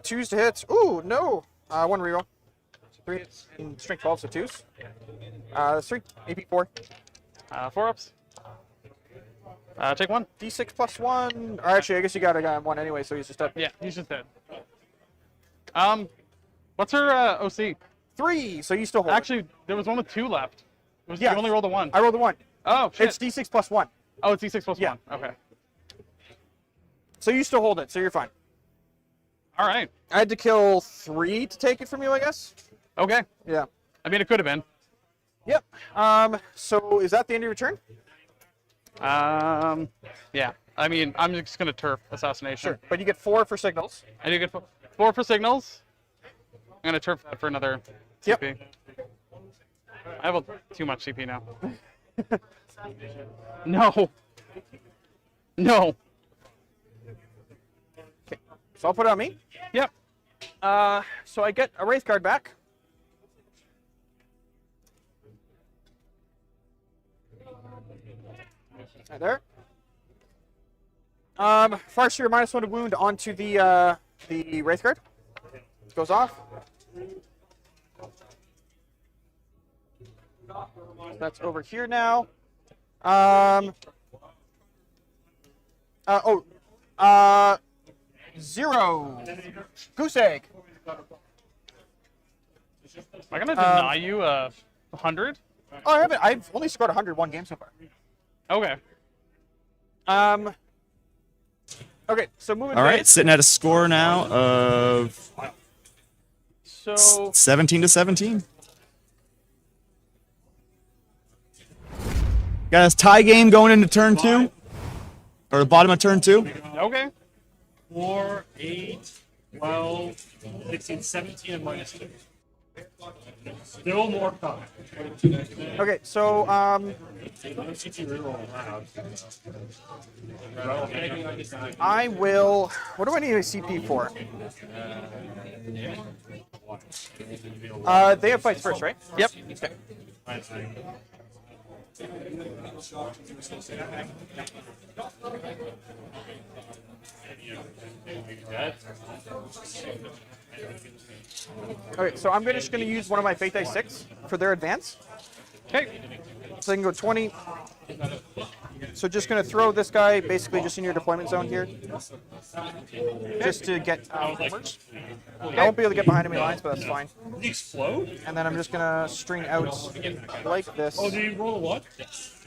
2s to hit. Ooh, no. 1 reroll. 3 and strength 12, so 2s. 3 AP 4. 4 ups. Take 1. D6 plus 1. Or actually, I guess you got a guy on 1 anyway, so he's just dead. Yeah, he's just dead. What's her OC? 3. So you still hold. Actually, there was one with 2 left. Yeah. You only rolled a 1. I rolled a 1. Oh, shit. It's D6 plus 1. Oh, it's D6 plus Yeah. 1. Okay. So you still hold it, so you're fine. All right. I had to kill 3 to take it from you, I guess. Okay. Yeah. I mean, it could have been. Yep. So is that the end of your turn? Yeah. I mean, I'm just going to turf assassination. Sure. But you get 4 for signals. I do get 4 for signals. I'm going to turf that for another Yep. CP. I have too much CP now. No. No. Okay. So I'll put it on me. Yep. So I get a Wraith card back. Right there. Fire your -1 to wound onto the Wraith card. Goes off. That's over here now. 0. Goose egg. Am I going to deny you 100? Oh, I haven't. I've only scored 101 games so far. Okay. Okay, so moving. All right, sitting at a score now of So 17 to 17. Got a tie game going into turn 2, or the bottom of turn 2. Okay. 4, 8, 12, 16, 17, and -2. Still more time. okay, so CT reroll allowed. I will. What do I need a CP for? They have fights first, right? Yep. Okay. Okay, so I'm just going to use one of my Fate Dice 6 for their advance. Okay. So they can go 20. So just going to throw this guy basically just in your deployment zone here. Just to get homers. I won't be able to get behind enemy lines, but that's fine. Did he explode? And then I'm just going to string out like this. Oh, did he roll a what?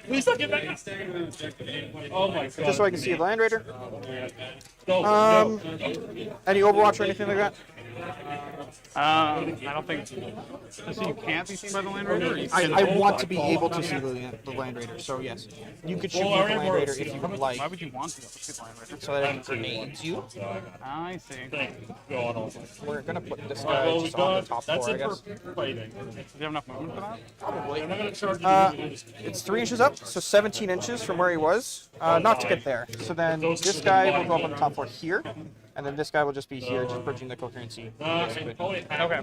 Please don't get back. Oh my god. Just so I can see the Land Raider. No, Any Overwatch or anything like that? I don't think. So you can't be seen by the Land Raider? Or you can? I want to be able to see the Land Raider, so yes. You could shoot me with the Land Raider if you would like, Why would you want to see the Land Raider? so that it grenades you. I see. Go on. We're going to put this Well, guy we've just on the got, top that's floor, I it guess. for fighting. Do you have enough movement for that? Probably. I'm not going to charge you. It's 3 inches up, so 17 inches from where he was. Not to get there. So then this guy will go up on the top floor here, and then this guy will just be here, just bridging the coherency. basically. Okay.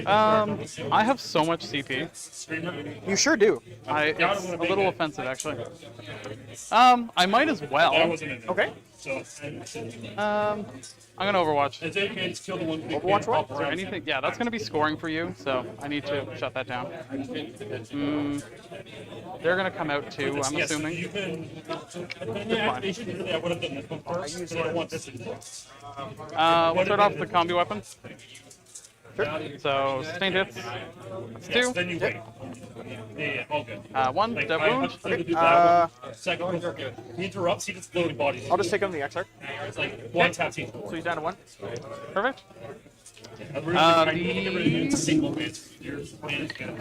I have so much CP. You sure do. It's a little offensive, actually. I might as well. Okay. I'm gonna Overwatch. Overwatch what? Is there anything? Yeah, that's gonna be scoring for you, so I need to shut that down. They're gonna come out too, I'm assuming. You can. Yeah, they should really. I would have done this one first. So I want this in first. We'll start off with the combi weapon. So, sustained hits. That's 2. Then you wait. Yeah, all good. 1, Like, dead I wound. have to do that one. Second one, he interrupts, he just loaded bodies. I'll just take him the XR. It's like one tap team. So he's down to 1. Perfect. The single hit.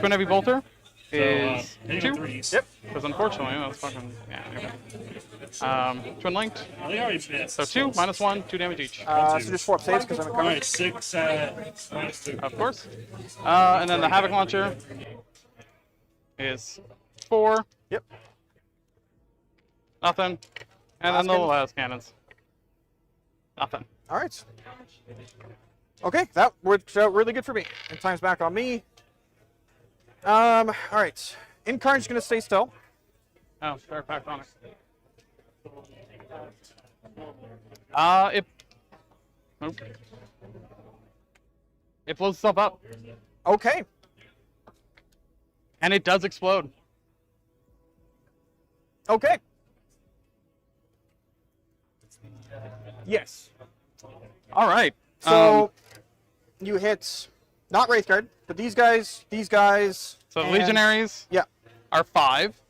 Twin Heavy Bolter is 2. Yep. Because unfortunately, that's fucking. Yeah, anyway. Twin Linked. They already missed. So 2, -1, 2 damage each. So just 4 up saves because I'm All coming. right, 6 -2. Of course. And then the Havoc Launcher is 4. Yep. Nothing. And then the last cannons. Nothing. All right. Okay, that worked out really good for me. And time's back on me. All right. Incarnate's going to stay still. Oh, start back on it. Nope. It blows itself up. Okay. And it does explode. Okay. Yes. All right. So you hit not Wraithguard, but these guys. So and- Legionaries Yeah. are 5.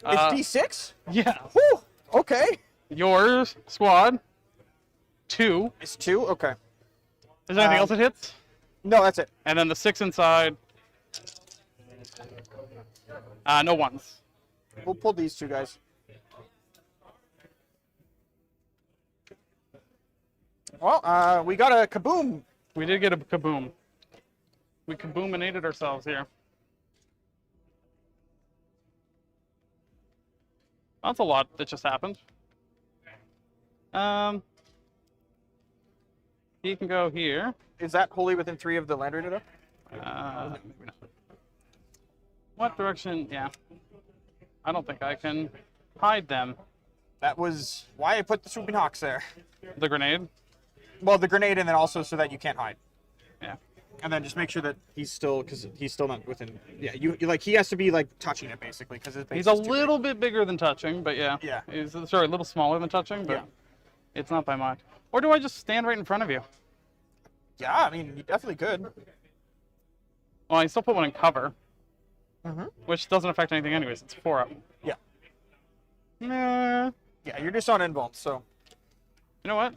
It's D6? Yeah. Whew. Okay. Your squad, 2. It's 2? Okay. Is there anything else that hits? No, that's it. And then the 6 inside. No ones. We'll pull these 2 guys. Well, we got a kaboom. We did get a kaboom. We kaboominated ourselves here. That's a lot that just happened. He can go here. Is that wholly within 3 of the Land Raider, though? Maybe not. What direction? Yeah. I don't think I can hide them. That was why I put the Swooping Hawks there. The grenade? Well, the grenade, and then also so that you can't hide. Yeah. And then just make sure that he's still, because he's still not within. Yeah, you like he has to be like touching it basically, because his base He's a is too little bit bigger than touching, but yeah. Yeah. He's sorry, a little smaller than touching, but Yeah. it's not by much. Or do I just stand right in front of you? big. Yeah, I mean, you definitely could. Well, I still put one in cover, Mhm. which doesn't affect anything anyways. It's 4 up. Yeah. Nah. Yeah, you're just on invuln, so You know what?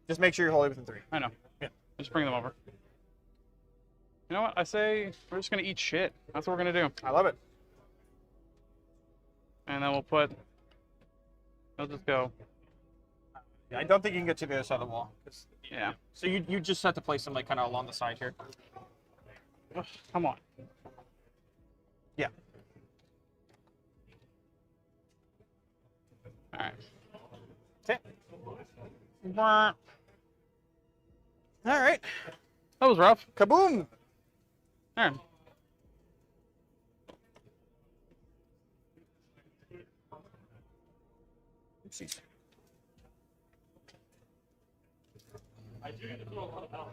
just make sure you're wholly within 3. I know. Yeah. Just bring them over. You know what? I say we're just gonna eat shit. That's what we're gonna do. I love it. And then we'll put. We'll just go. Yeah, I don't think you can get to the other side of the wall. Yeah. So you just have to place them like kind of along the side here. Ugh, come on. Yeah. All right. Okay. That All right. was rough. Kaboom. There. Oopsies. I do get to throw a lot of power.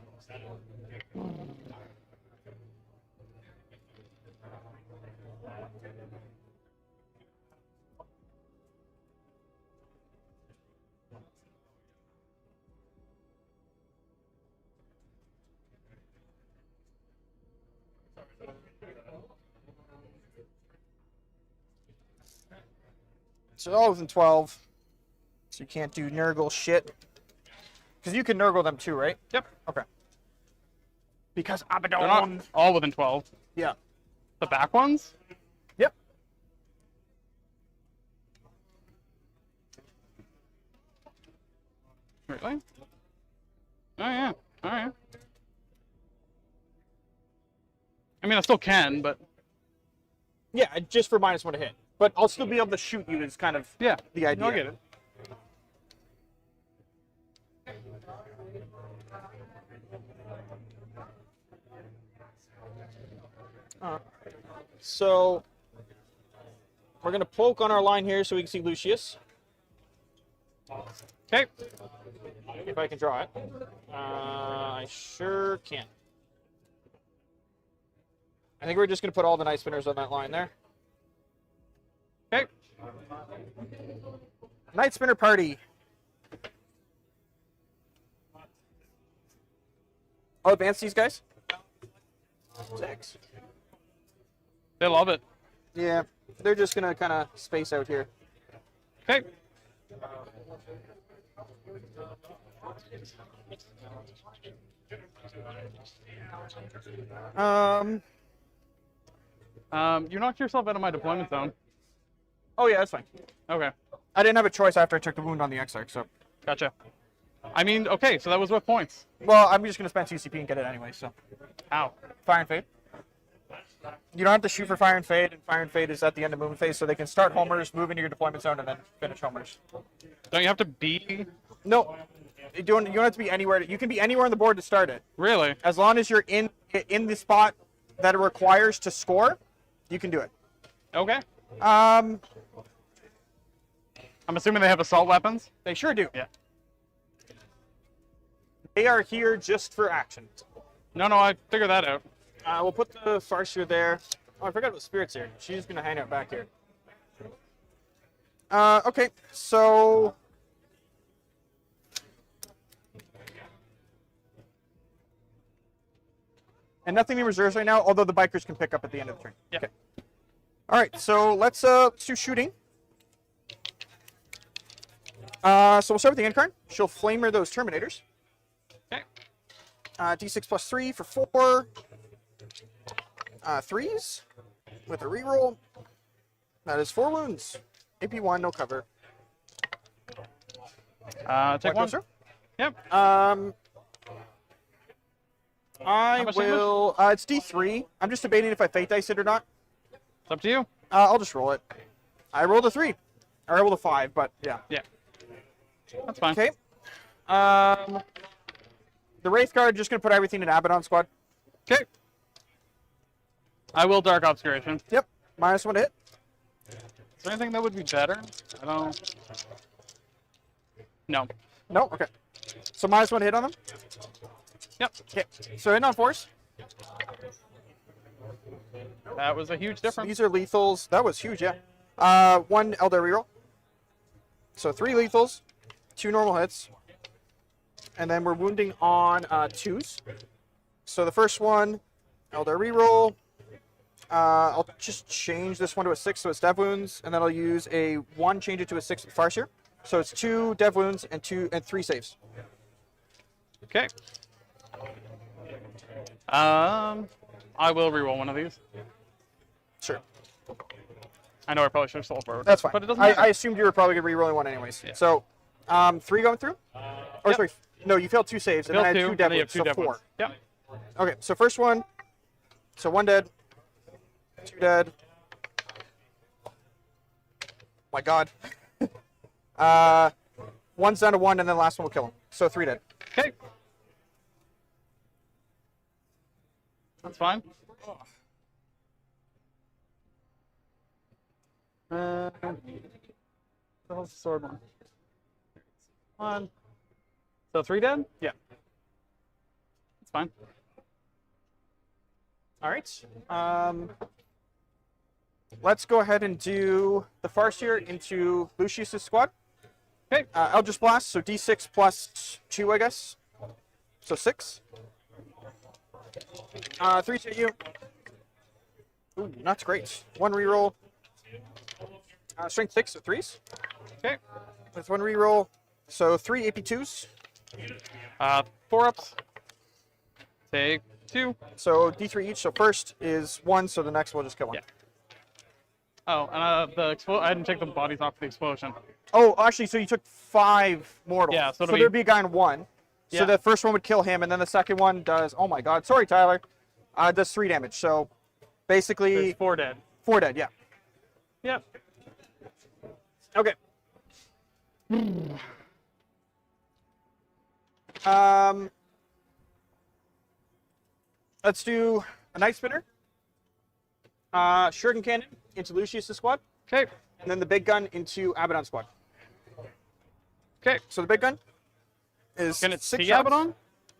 So all within 12. So you can't do Nurgle shit. Because you can Nurgle them too, right? Yep. Okay. Because They're not Abaddon. all within 12. Yeah. The back ones? Yep. Really? Oh, yeah. All right. I mean, I still can, but Yeah, just for -1 to hit. But I'll still be able to shoot you is kind of yeah. the idea. No, I get it. So we're gonna poke on our line here so we can see Lucius. Okay. If I can draw it. I sure can. I think we're just gonna put all the Night Spinners on that line there. Okay. Night Spinner party. I'll advance these guys. 6. They love it. Yeah, they're just gonna kind of space out here. Okay. You knocked yourself out of my deployment zone. Oh yeah, that's fine. Okay. I didn't have a choice after I took the wound on the Exarch, so. Gotcha. I mean, okay, so that was with points. Well, I'm just gonna spend CCP and get it anyway, so. Ow. Fire and Fade. You don't have to shoot for Fire and Fade, and Fire and Fade is at the end of movement phase, so they can start homers, move into your deployment zone, and then finish homers. Don't you have to be? No, you don't have to be anywhere. You can be anywhere on the board to start it, Really? as long as you're in the spot that it requires to score. You can do it. Okay. Um, I'm assuming they have assault weapons? they sure do. Yeah. They are here just for action. No, I figured that out. We'll put the Farseer there. Oh, I forgot about Spirit's here. She's gonna hang out back here. Okay, so. And nothing in reserves right now, although the bikers can pick up at the end of the turn. Yeah. Okay. All right, so let's do shooting. So we'll start with the end card. She'll flamer those Terminators. Okay. D6 plus 3 for 4. 3s with a reroll. That is 4 wounds. AP 1, no cover. Take What one. goes through? Yep. I much will. It's D3. I'm just debating if I fate dice it or not. It's up to you. I'll just roll it. I rolled a 3. Or I rolled a 5, but yeah. Yeah. That's fine. Okay. The Wraith Guard, just going to put everything in Abaddon squad. Okay. I will Dark Obscuration. Yep. -1 to hit. Is there anything that would be better? I don't. No. No? Okay. So -1 to hit on them? Yep. Okay. So hit on force. That was a huge difference. These are lethals. That was huge, yeah. 1 Eldari reroll. So 3 lethals, 2 normal hits. And then we're wounding on 2s. So the first one, Eldari reroll. I'll just change this one to a 6 so it's dev wounds. And then I'll use a 1, change it to a 6 with Farseer. So it's 2 dev wounds and 3 saves. Okay. I will reroll one of these. Sure. I know I probably should have sold forward. That's fine. But it doesn't matter. I assumed you were probably going to be re-rolling one anyways. Yeah. So, 3 going through? Or Yep. sorry, no, you failed 2 saves, and then I had 2 and dev then you have wounds, 2 so dev 4. wounds. Yep. Okay, so first one, so 1 dead, 2 dead. My God. 1's down to 1, and then the last one will kill him. So 3 dead. Okay. That's fine. The hell's the sword one? 1. So 3 dead? Yeah. It's fine. All right. Let's go ahead and do the Farseer into Lucius's squad. Okay. Eldritch Blast, so D6 plus 2, I guess. So 6. 3 to you. Ooh, not great. 1 reroll. Strength 6, so 3s. Okay. With 1 reroll, so 3 AP2s. 4 ups. Take 2. So D3 each. So first is 1, so the next will just kill 1. Yeah. Oh, and I didn't take the bodies off the explosion. Oh, actually, so you took 5 mortals. Yeah, so it'll there'd be a guy in 1. Yeah. So the first one would kill him, and then the second one does, oh my god, sorry, Tyler, does 3 damage. So basically, There's 4 dead. 4 dead, yeah. Yep. Okay. Let's do a Night Spinner. Shuriken Cannon into Lucius' squad. Okay. And then the big gun into Abaddon's squad. Okay. So the big gun is Can it 6 see shots. Abaddon?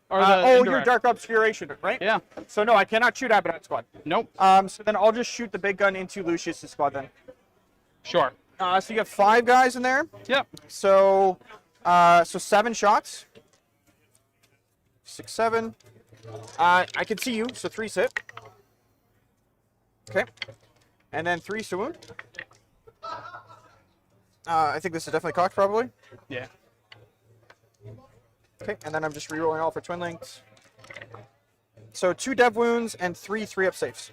Or Oh, you're indirect? Dark Obscuration, right? Yeah. So no, I cannot shoot Abaddon's squad. Nope. So then I'll just shoot the big gun into Lucius' squad then. Sure. So you have 5 guys in there. Yep. So 7 shots. 6, 7. I can see you, so 3 hit. Okay. And then 3 to wound. I think this is definitely cocked, probably. Yeah. Okay, and then I'm just rerolling all for twin links. So 2 dev wounds and 3 3-up saves.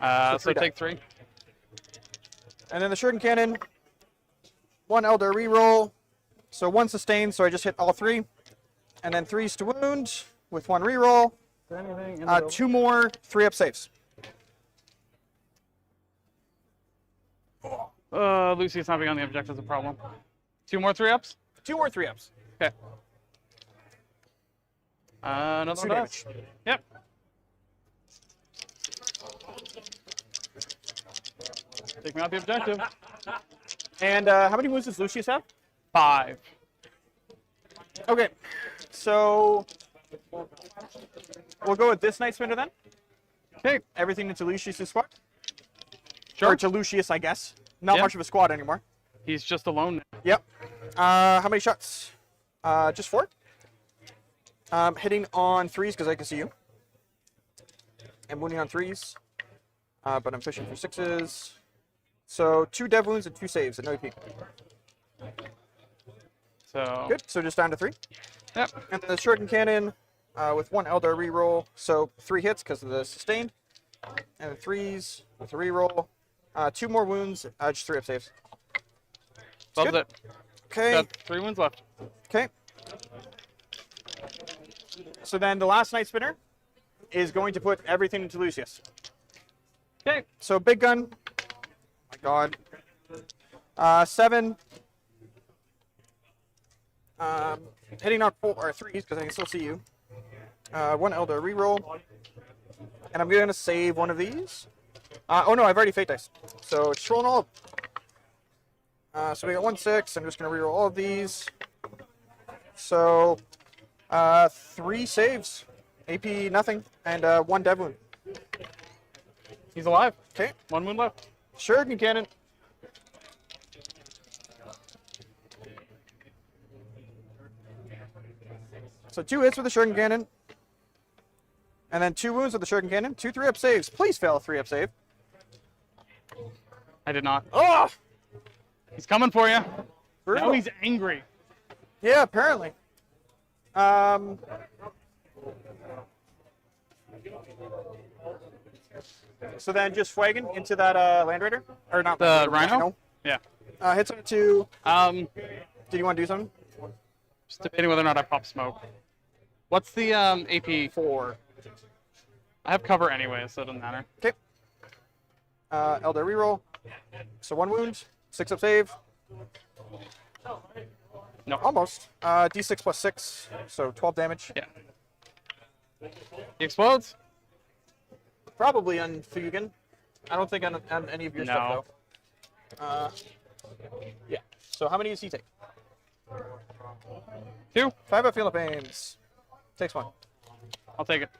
So three take 3. And then the Shuriken Cannon, 1 Elder reroll. So 1 sustained, so I just hit all 3. And then 3s to wound with 1 reroll. 2 more 3-up saves. Lucy's not being on the objective is a problem. 2 more 3-ups? 2 more 3-ups. Okay. Another 2 one does. damage. Yep. Take me out the objective. And how many wounds does Lucius have? 5. Okay, so we'll go with this Night Spinner then. Okay. Everything into Lucius' squad. Sure. Or to Lucius, I guess. Not Yeah. much of a squad anymore. He's just alone now. Yep. How many shots? Just 4. Hitting on 3s because I can see you. And wounding on 3s. But I'm fishing for 6s. So 2 dev wounds and 2 saves at no AP. So. Good. So just down to 3. Yep. And then the Shuriken Cannon with 1 Eldar reroll. So 3 hits because of the sustained. And the 3s with a reroll. 2 more wounds. Just 3-up saves. Loves good. it. Okay. Got 3 wounds left. Okay. So then the last Night Spinner is going to put everything into Lucius. Okay. So big gun. Oh my god. 7. Hitting on 4 or 3s because I can still see you. 1 Elder reroll. And I'm going to save one of these. Oh no, I've already fate dice. So just rolling all of so we got 1 6. I'm just going to reroll all of these. So 3 saves. AP nothing. And 1 dev wound. He's alive. Okay. 1 wound left. Shuriken Cannon. So 2 hits with the Shuriken Cannon. And then 2 wounds with the Shuriken Cannon. 2 3-up saves. Please fail a 3-up save. I did not. Oh! He's coming for you. Brutal. Now he's angry. Yeah, apparently. So then just flagging into that Land Raider? Or not The Land Raider, Rhino? Yeah. Hits on 2. Did you want to do something? Just debating whether or not I pop smoke. What's the AP? 4. I have cover anyway, so it doesn't matter. Okay. Elder reroll. So 1 wound. 6-up save. No. Almost. D6 plus 6. So 12 damage. Yeah. He explodes? Probably on Fugan. I don't think on any of your No. stuff though. Yeah. So how many does he take? 2. 5 up Philippines. Takes 1. I'll take it.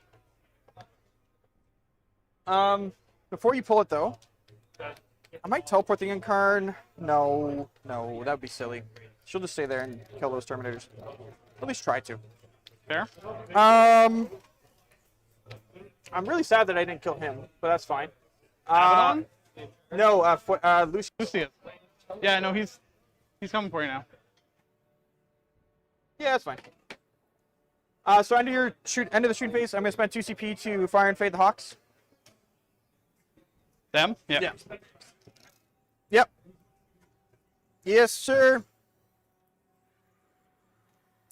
Before you pull it though, I might teleport the Incarn. No, that would be silly. She'll just stay there and kill those Terminators. At least try to. Fair. I'm really sad that I didn't kill him, but that's fine. Abaddon? No, Lucius. Lucius. Yeah, no, he's coming for you now. Yeah, that's fine. So end of the shooting phase, I'm gonna spend 2 CP to fire and fade the Hawks. Them? Yeah. Yeah. Yep. Yes, sir.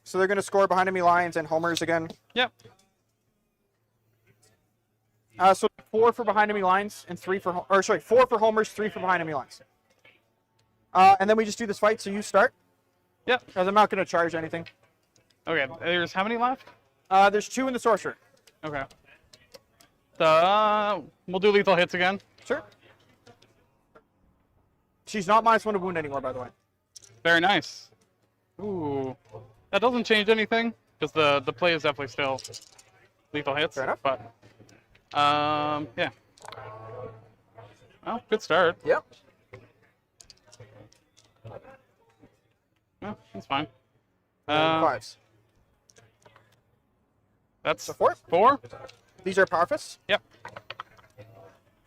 So they're gonna score behind enemy lines and homers again. Yep. So 4 for behind enemy lines and 4 for homers, 3 for behind enemy lines. And then we just do this fight. So you start. Yep. Because I'm not gonna charge anything. Okay. There's how many left? There's 2 in the sorcerer. Okay. We'll do lethal hits again. Sure. She's not -1 to wound anymore, by the way. Very nice. Ooh. That doesn't change anything, because the play is definitely still lethal hits. Fair enough. But, yeah. Well, good start. Yep. Yeah, that's fine. And 5s. That's So 4. 4? These are power fists. Yep.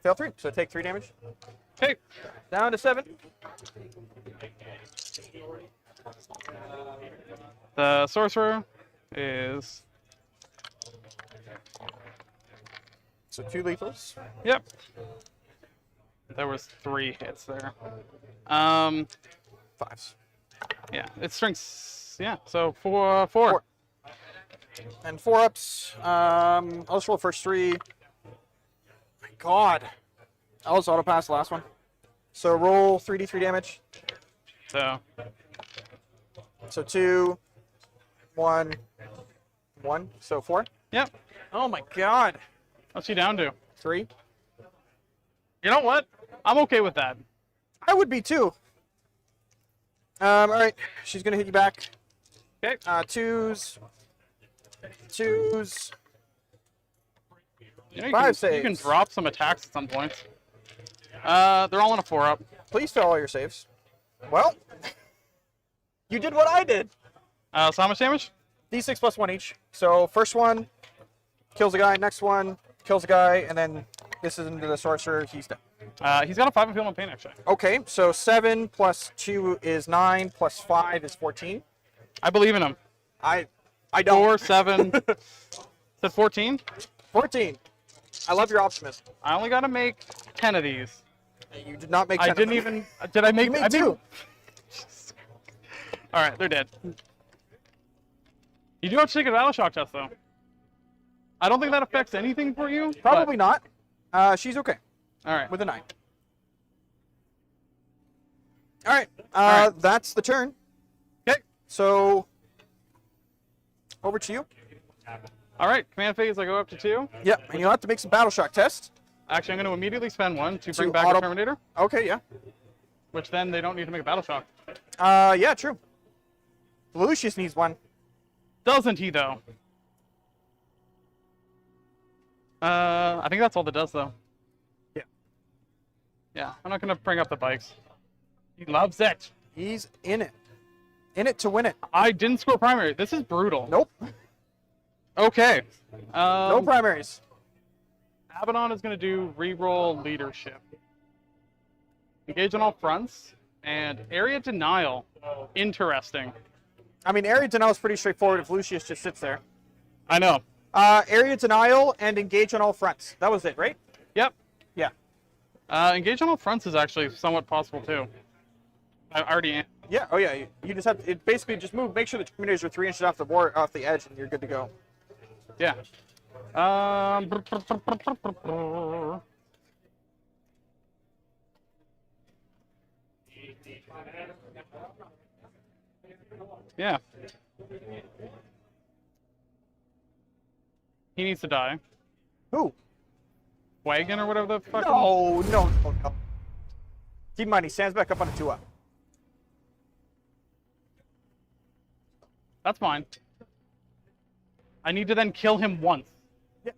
Fail 3, so take 3 damage. Okay. Down to 7. The sorcerer is... So 2 lethals. Yep. There was 3 hits there. 5s. Yeah, it's strengths. Yeah, so 4. 4. And 4 ups. I'll just roll the first 3. My God. I'll just auto pass the last one. So roll 3d3 damage. So, 2, 1, 1. So 4. yep. Oh my God. What's she down to? 3. You know what? I'm okay with that. I would be too. All right. She's gonna hit you back. Okay. 2s. 2s. You know, 5 you can saves. drop some attacks at some point. They're all on a 4-up. Please fail all your saves. Well, you did what I did. So how much damage? D6 plus 1 each. So first one kills a guy, next one kills a guy, and then this is into the sorcerer. He's dead. He's got a 5 appeal on pain, actually. Okay, so 7 plus 2 is 9, plus 5 is 14. I believe in him. I don't. 4, 7. Said 14? 14. I love your optimism. I only got to make 10 of these. You did not make 10 I of didn't them. even... Did I make... You made I made- 2. All right, they're dead. You do have to take a battle shock test, though. I don't think that affects anything for you. Probably not. She's okay All right. with a 9. All right. right. That's the turn. Okay. So over to you. All right. Command phase. I go up to 2. Yeah, and you'll have to make some battle shock tests. Actually, I'm going to immediately spend 1 to bring To back auto- a Terminator, Okay, yeah. which then they don't need to make a battle shock. Yeah, true. Lucius needs 1. Doesn't he, though? I think that's all that does, though. Yeah. Yeah, I'm not going to bring up the bikes. He loves it. He's in it. In it to win it. I didn't score primary. This is brutal. Nope. Okay. No primaries. Abaddon is going to do reroll leadership. Engage on all fronts. And area denial. Interesting. I mean, area denial is pretty straightforward if Lucius just sits there. I know. Area denial and engage on all fronts. That was it, right? Yep. Yeah. Engage on all fronts is actually somewhat possible, too. I already am. Yeah. Oh, yeah. You just have to, it basically just move. Make sure the Terminators are 3 inches off the board, off the edge, and you're good to go. Yeah. Yeah. He needs to die. Who? Wagon or whatever the fuck. No. Keep in mind, he stands back up on a 2-up. That's fine. I need to then kill him once. Yeah.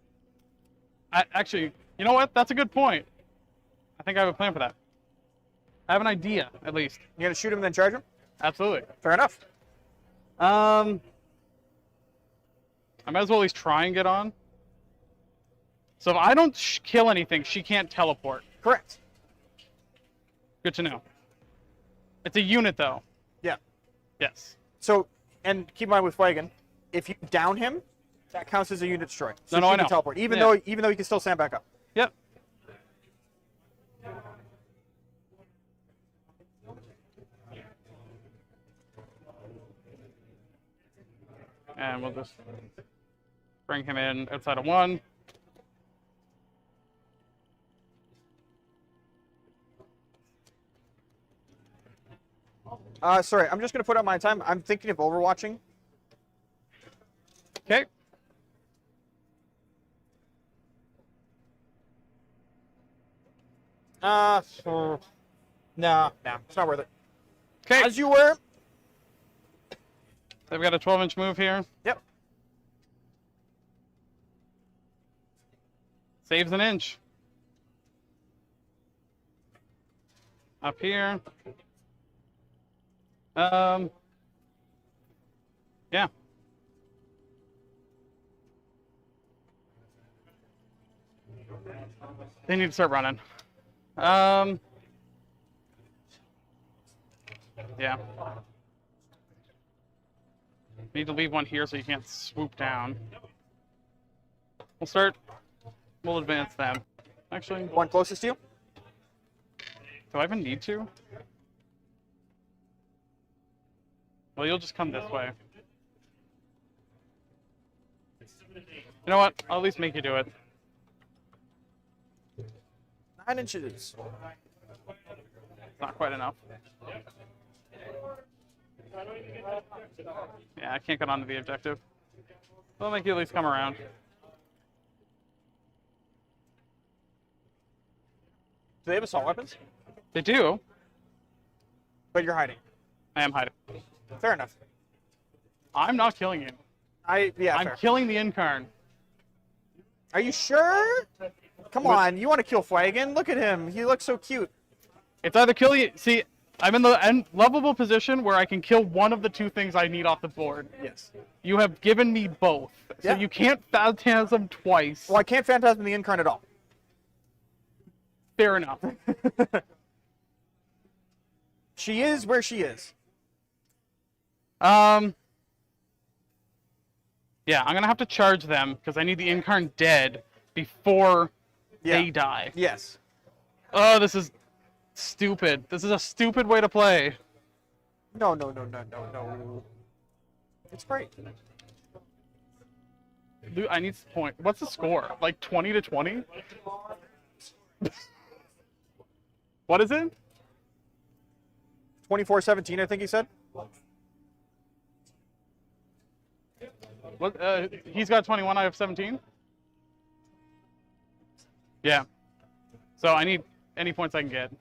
Actually, you know what? That's a good point. I think I have a plan for that. I have an idea, at least. You gonna shoot him and then charge him? Absolutely. Fair enough. I might as well at least try and get on. So if I don't kill anything, she can't teleport. Correct. Good to know. It's a unit, though. Yeah. Yes. So, and keep in mind with Flagon, if you down him, that counts as a unit destroyed. So No, she I can know. teleport, even Yeah. though he can still stand back up. Yep. And we'll just bring him in outside of 1. Sorry, I'm just gonna put up my time. I'm thinking of overwatching. Okay. Nah, it's not worth it. Okay. As you were. They've got a 12-inch move here. Yep. Saves an inch. Up here. Yeah. They need to start running. Yeah. Need to leave one here so you can't swoop down. We'll advance them. Actually, One closest to you. do I even need to? Well, you'll just come this way. You know what? I'll at least make you do it. 9 inches. Not quite enough. Yeah, I can't get onto the objective. I'll make you at least come around. Do they have assault weapons? They do. But you're hiding. I am hiding. Fair enough. I'm not killing you. Yeah, I'm fair. killing the Incarn. Are you sure? Come on, you want to kill Flagon? Look at him. He looks so cute. It's either kill you. See, I'm in the lovable position where I can kill one of the 2 things I need off the board. Yes. You have given me both. So Yeah. you can't phantasm twice. Well, I can't phantasm the Incarn at all. Fair enough. She is where she is. Yeah, I'm gonna have to charge them because I need the Incarn dead before Yeah. they die. Yes. Oh, this is stupid. This is a stupid way to play. No. It's great. Dude, I need point. What's the score? Like 20 to 20? What is it? 24-17, I think he said. What? He's got 21. I have 17. Yeah. So I need any points I can get.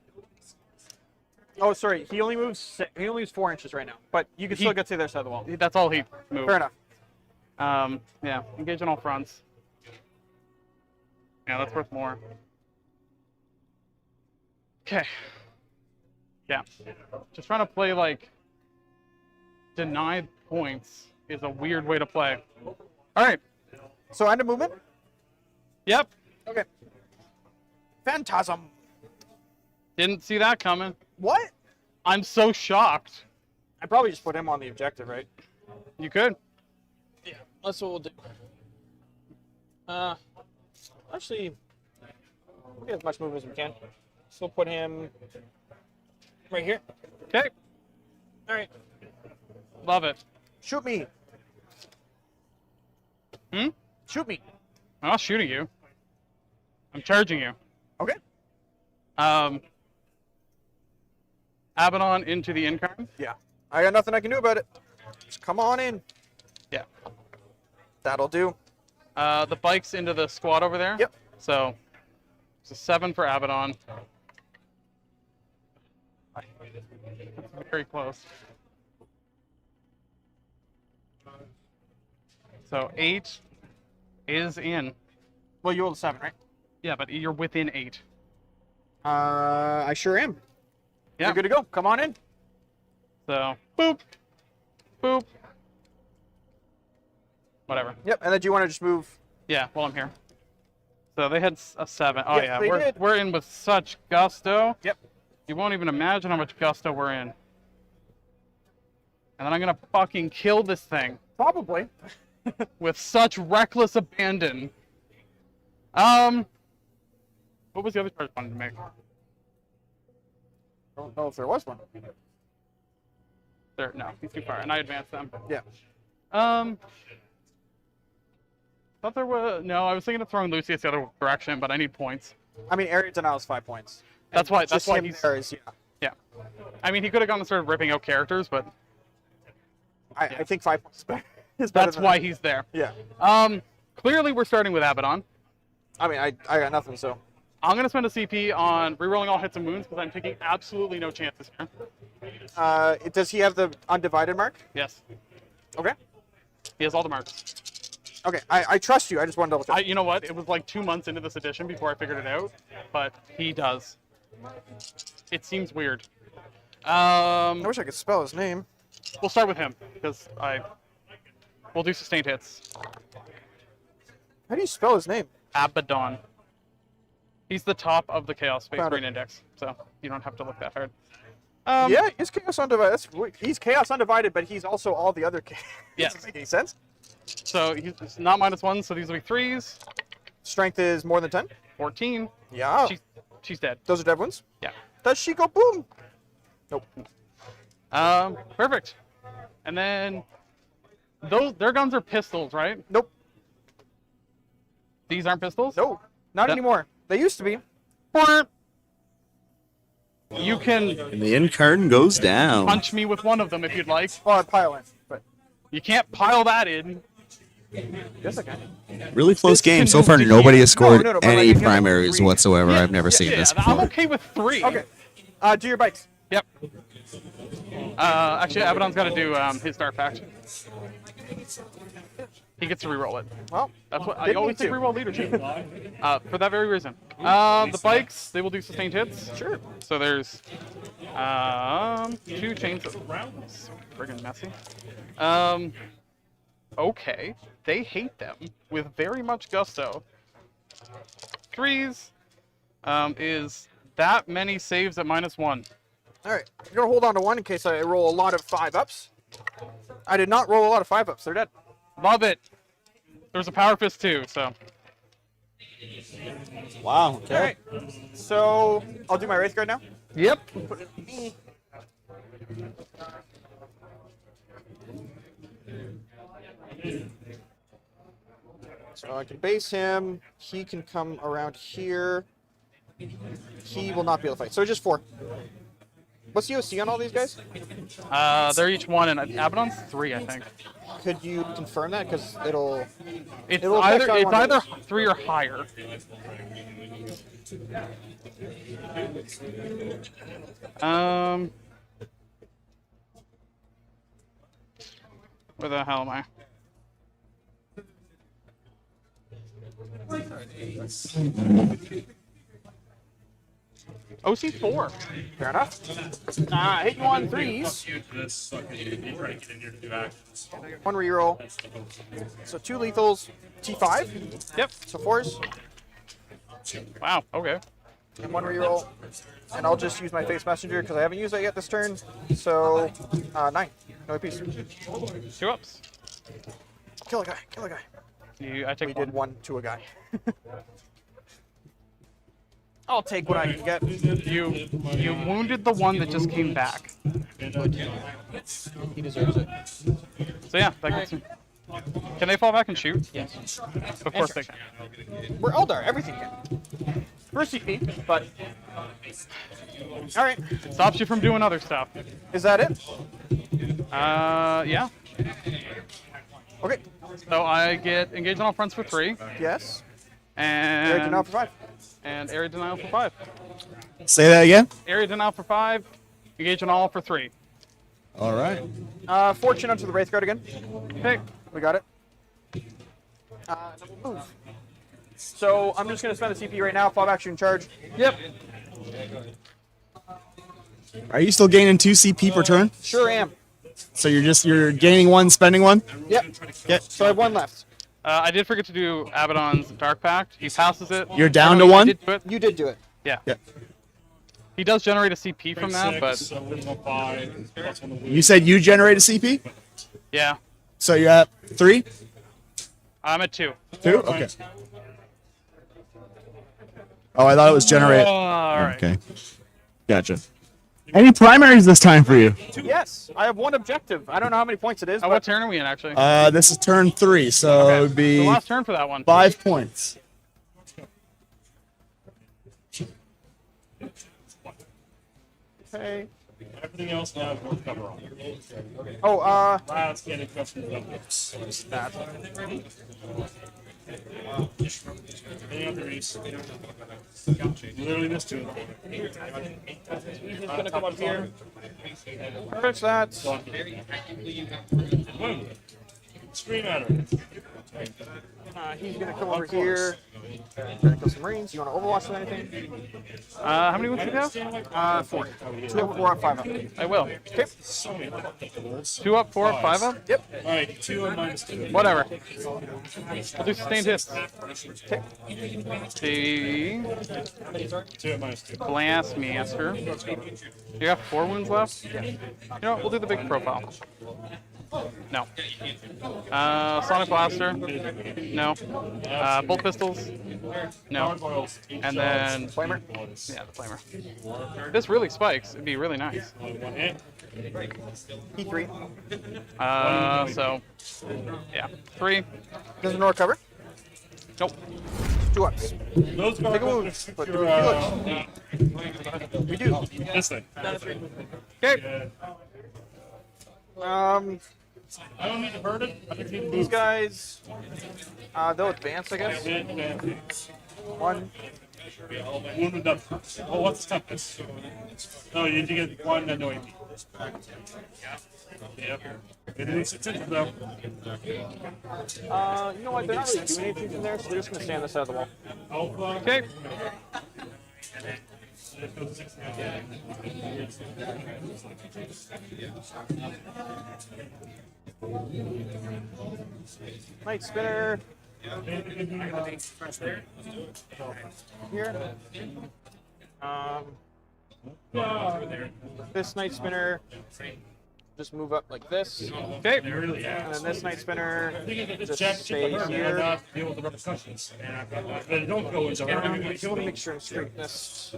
Oh, sorry. He only moves 4 inches right now, but you can still get to the other side of the wall. That's all he moved. Fair enough. Yeah. Engage on all fronts. Yeah, that's worth more. Okay. Yeah. Just trying to play like denied points is a weird way to play. All right. So end of movement. Yep. Okay. Phantasm. Didn't see that coming. What? I'm so shocked. I probably just put him on the objective, right? You could. Yeah. That's what we'll do. Actually, we'll get as much movement as we can. So we'll put him right here. Okay. All right. Love it. Shoot me. Hmm? Shoot me. I'm not shooting you. I'm charging you. Okay. Abaddon into the Incarn. Yeah. I got nothing I can do about it. Just come on in. Yeah. That'll do. The bike's into the squad over there. Yep. So it's a 7 for Abaddon. That's very close. So 8 is in. Well, you rolled a 7, right? Yeah, but you're within 8. I sure am. Yeah. You're good to go. Come on in. So boop, boop. Whatever. Yep. And then do you want to just move? Yeah. Well, I'm here. So they had a 7. Oh Yes, yeah, they did. we're in with such gusto. Yep. You won't even imagine how much gusto we're in. And then I'm gonna fucking kill this thing Probably. with such reckless abandon. What was the other charge I wanted to make? I don't know if there was one. There, no, he's too far, and I advanced them. Yeah. Thought there was no. I was thinking of throwing Lucius the other direction, but I need points. I mean, area denial is 5 points. That's why. That's Just why him he's. there is, yeah. Yeah. I mean, he could have gone and started ripping out characters, but I think 5 points is better. Is better that's than why that. he's there. Yeah. Clearly we're starting with Abaddon. I mean, I got nothing, so. I'm gonna spend a CP on rerolling all hits and wounds because I'm taking absolutely no chances here. Does he have the undivided mark? Yes, Okay. he has all the marks. Okay. I trust you. I just want to double check. You know what? It was like 2 months into this edition before I figured it out, but he does. It seems weird. I wish I could spell his name. We'll start with him because we'll do sustained hits. How do you spell his name? Abaddon. He's the top of the Chaos Space Found it. Marine Index, so you don't have to look that hard. Yeah, he's Chaos Undivided. He's Chaos Undivided, but he's also all the other Chaos. Yes. Does that make any sense? So he's not -1, so these will be 3s. Strength is more than 10? 14. Yeah. She's dead. Those are dead ones? Yeah. Does she go boom? Nope. Perfect. And then their guns are pistols, right? Nope. These aren't pistols? No. Not That- anymore. They used to be. You can And the incarn goes down. punch me with one of them if you'd like. Well, I'd pile in, but You can't pile that in. yes, I can. Really close game. can So far, just nobody defeat- has scored No, but any like, primaries whatsoever. I've never seen Yeah, this I'm before. okay with 3. Okay. Do your bikes. Yep. Actually, Abaddon's got to do his Dark Pact. He gets to reroll it. Well, That's what I didn't always need take to. reroll leadership. For that very reason. The bikes, they will do sustained hits. Sure. So there's 2 chains of rounds. Friggin' messy. Okay. They hate them with very much gusto. 3s is that many saves at -1. All right. I'm going to hold on to one in case I roll a lot of 5-ups. I did not roll a lot of 5-ups. They're dead. Love it. There's a Power Fist too, so. Wow. All right. So I'll do my Wraith Guard now. Yep. So I can base him. He can come around here. He will not be able to fight. So just 4. What's the OC on all these guys? They're each 1, and Abaddon's 3, I think. Could you confirm that? Because it'll. It's It'll affect either on one of 3 or higher. Where the hell am I? OC4. Fair enough. Hit you on 3s. This fucking try to get in here to do actions. 1 reroll. So 2 lethals. T5. Yep. So 4s. Wow. Okay. And 1 reroll. And I'll just use my Face Messenger because I haven't used that yet this turn. So 9. No piece. 2 ups. Kill a guy. Kill a guy. I take We 1. did 1 to a guy. I'll take what I can get. You wounded the one that just came back. He deserves it. So yeah, that gets him. Can they fall back and shoot? Yes. Of course they can. We're Eldar. Everything can. First CP, but. Alright. Stops you from doing other stuff. Is that it? Yeah. Okay. So I get engaged on all fronts for 3, Yes. and Area denial for 5. and area denial for 5. Say that again. Area denial for 5, engage on all for 3. All right. Fortune onto the Wraith Guard again. Okay. We got it. Move. So I'm just going to spend the CP right now. Fall back, shooting charge. Yep. Are you still gaining 2 CP per turn? Sure am. So you're gaining 1, spending 1? Yep. So I have 1 left. I did forget to do Abaddon's Dark Pact. He passes it. You're down No, to I 1? did do it. You did do it. Yeah. Yeah. He does generate a CP from that, but So we're going 5 plus 1 to You said you generate a CP? yeah, So you're at 3? I'm at 2. 2? Okay. Oh, I thought it was generate. All right. Okay. Gotcha. Any primaries this time for you? Yes, I have 1 objective. I don't know how many points it is, Oh, what but turn are we in, actually? This is turn 3, so it would The be last turn for that one. 5 points. okay. everything else now is worth cover on. Oh, Rats getting custom numbers. Any other ace? Literally missed 2. he's gonna come up here. Perfect that. Boom. Scream at her. He's gonna come over here. Try to kill some Marines. You want to Overwatch with anything? How many wounds do you have? 4. 2 up, 4 up, 5 up. I will. Okay. So many rolls. 2 up, 4 up, 5 up? Yep. Alright, 2 and -2. Whatever. I'll do sustained hits. Okay. The 2 and -2. Blast Master. You have 4 wounds left? You know what? We'll do the big profile. No. Sonic Blaster? No. Bolt Pistols? No. And then... Flamer. Yeah, the Flamer. This really spikes. It'd be really nice. Only 1 hit. P3. So... Yeah. 3. Does the Nord cover? Nope. 2 ups. Those Take a move. But do we feel it? We do. This thing. Okay. I don't need to hurt it. I just need to These move. guys, they'll advance, I guess. Hit, advance. 1. Wounded up. Oh, what's the toughness? No, you need to get 1 and no AP. Yep. It is intensive though. You know what? They're not really doing anything in there, so they're just going to stand this side of the wall. Alpha. Okay. Night Spinner. Here. This Night Spinner. Just move up like this. Okay. And then this Night Spinner just Check stays the here. not deal with the repercussions. But don't go into her. Mixture and straightness.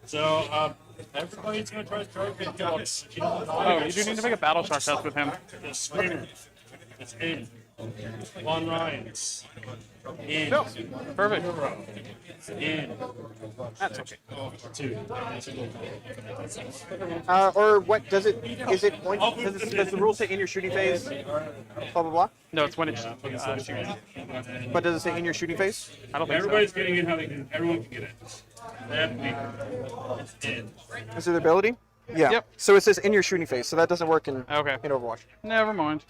So, everybody's gonna try to charge me kills. Oh, you do need to make a battle shark test with him. The Screamer. It's in. 1 Ryan's. In. No. Perfect. In. That's okay. 2. Or what does it? Is it when? Does the rule say in your shooting phase? Blah blah blah. No, it's when it's shoots. But does it say in your shooting phase? I don't think Everybody's so. getting in how they can. Everyone can get in. They have to be. It's in. Is it ability? Yeah. Yep. So it says in your shooting phase, so that doesn't work in Okay. Overwatch. Never mind.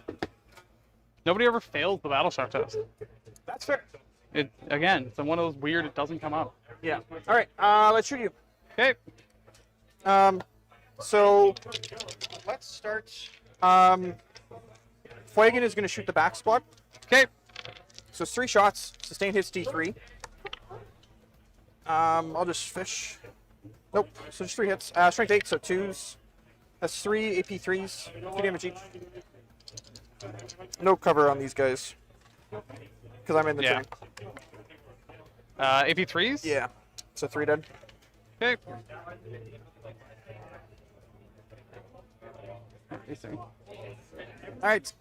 Nobody ever fails the battle shark test. That's fair. It again, it's one of those weird. It doesn't come up. Yeah. All right. Let's shoot you. Okay. So let's start. Fuegan is going to shoot the back squad. Okay. So it's 3 shots. Sustained hits D3. I'll just fish. Nope. So just 3 hits. Strength 8, so 2s. That's 3 AP 3s. 2 damage each. No cover on these guys. Because I'm in the Yeah. turn. AP3s? Yeah. So 3 dead. Okay. All right.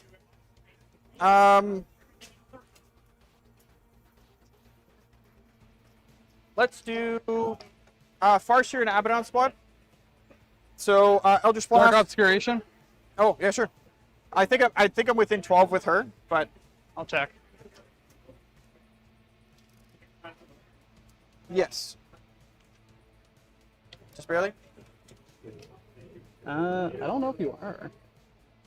Let's do Farseer and Abaddon squad. So Eldritch Dark Blast. Obscuration? Oh yeah, sure. I think I'm within 12 with her, but I'll check. yes. Just barely. I don't know if you are.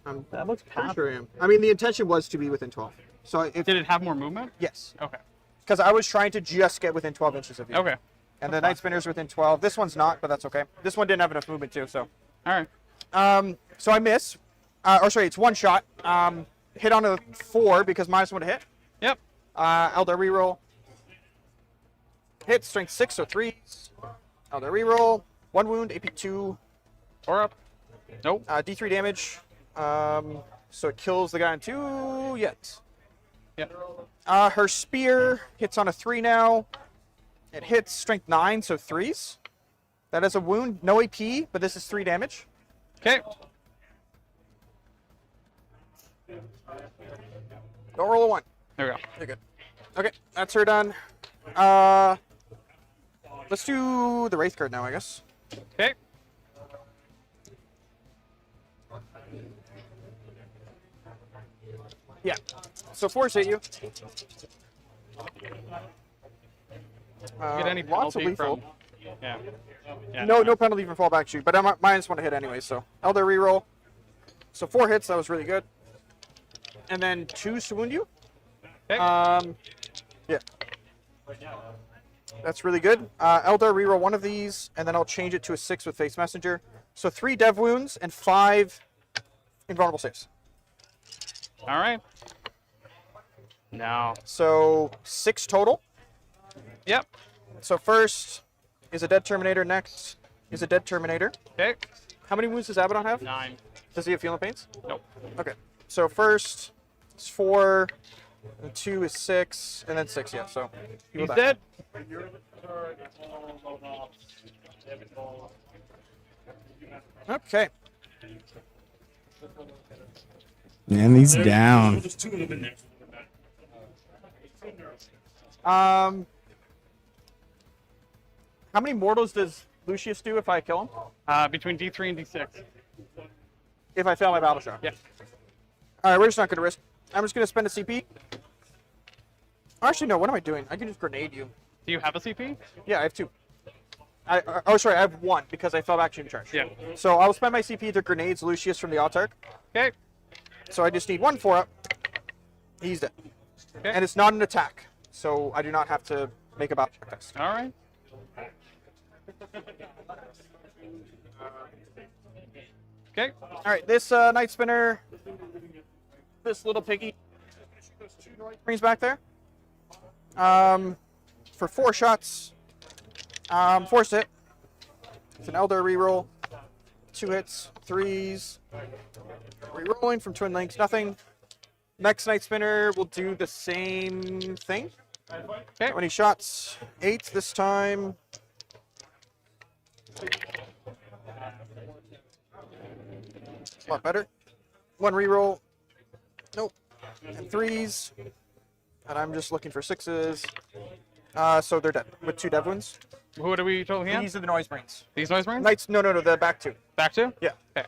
I'm That looks pretty past. sure I am. I mean, the intention was to be within 12. So if Did it have more movement? yes, Okay. because I was trying to just get within 12 inches of you. Okay. And the Night Spinner's within 12. This one's not, but that's okay. This one didn't have enough movement too, so. All right. So I miss. Or sorry, it's one shot. Hit on a 4 because -1 to hit. Yep. Eldar reroll. Hit, strength 6, so 3s. Eldar reroll. 1 wound, AP 2. Or up. Nope. D3 damage. So it kills the guy on 2. Yes. Yep. Her spear hits on a 3 now. It hits strength 9, so 3s. That is a wound, no AP, but this is 3 damage. Okay. Don't roll a 1. There we go. You're good. Okay, that's her done. Let's do the Wraith card now, I guess. Okay. Yeah. So 4s hit you. Get any lots of penalty lethal. from. Yeah. Yeah. No penalty from fallback shoot, but I'm -1 to hit anyway, so. Eldar reroll. So 4 hits, that was really good. And then 2s to wound you. Okay. Yeah. That's really good. Eldar reroll 1 of these, and then I'll change it to a 6 with Face Messenger. So 3 dev wounds and 5 invulnerable saves. All right. Now. So 6 total. Yep. So first is a dead Terminator, next is a dead Terminator. Okay. How many wounds does Abaddon have? 9. Does he have Feeling Pains? Nope. Okay. So first is 4, and 2 is 6, and then 6, yeah, so he will He's die. dead. Okay. And he's down. There's 2 of them in there. How many mortals does Lucius do if I kill him? Between D3 and D6. If I fail my battle shot? Yeah. Alright, we're just not going to risk. I'm just going to spend a CP. Actually, no, what am I doing? I can just grenade you. Do you have a CP? Yeah, I have 2. Oh, sorry, I have 1 because I fell back shooting charge. Yeah. So I'll spend my CP to grenades Lucius from the Autarch. Okay. So I just need 1 4-up. He's dead. Okay. And it's not an attack, so I do not have to make a battle check test. All right. Okay. Alright, this Night Spinner, this little piggy, brings back there. For 4 shots, force hit. It's an Eldar reroll. 2 hits, 3s. Rerolling from Twin Links, nothing. Next Night Spinner will do the same thing. Okay. 20 shots, 8 this time. A lot better. 1 reroll. Nope. And 3s. And I'm just looking for 6s. So they're dead with 2 dev wounds. Who are we told here? These are the Noise Brains. These noise brains? Knights, no, the back 2. Back to? Yeah. Okay.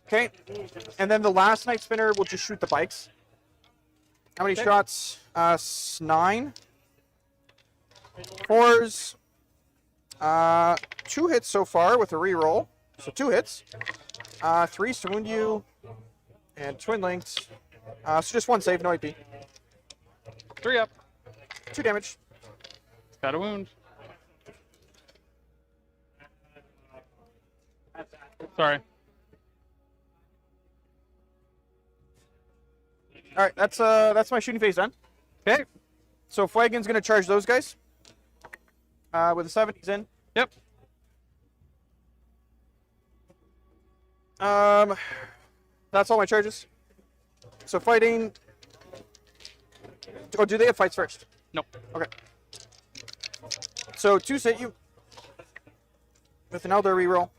Okay. And then the last Night Spinner will just shoot the bikes. How many Okay. shots? 9. 4s. 2 hits so far with a reroll. So 2 hits. 3s to wound you. And Twin Links. So just 1 save, no AP. 3 up. 2 damage. Got a wound. Sorry. All right, that's my shooting phase done. Okay. So Fuegan's gonna charge those guys. With a 7, he's in. Yep. That's all my charges. So fighting. Oh, do they have fights first? Nope. Okay. So 2 hit you with an Eldar reroll.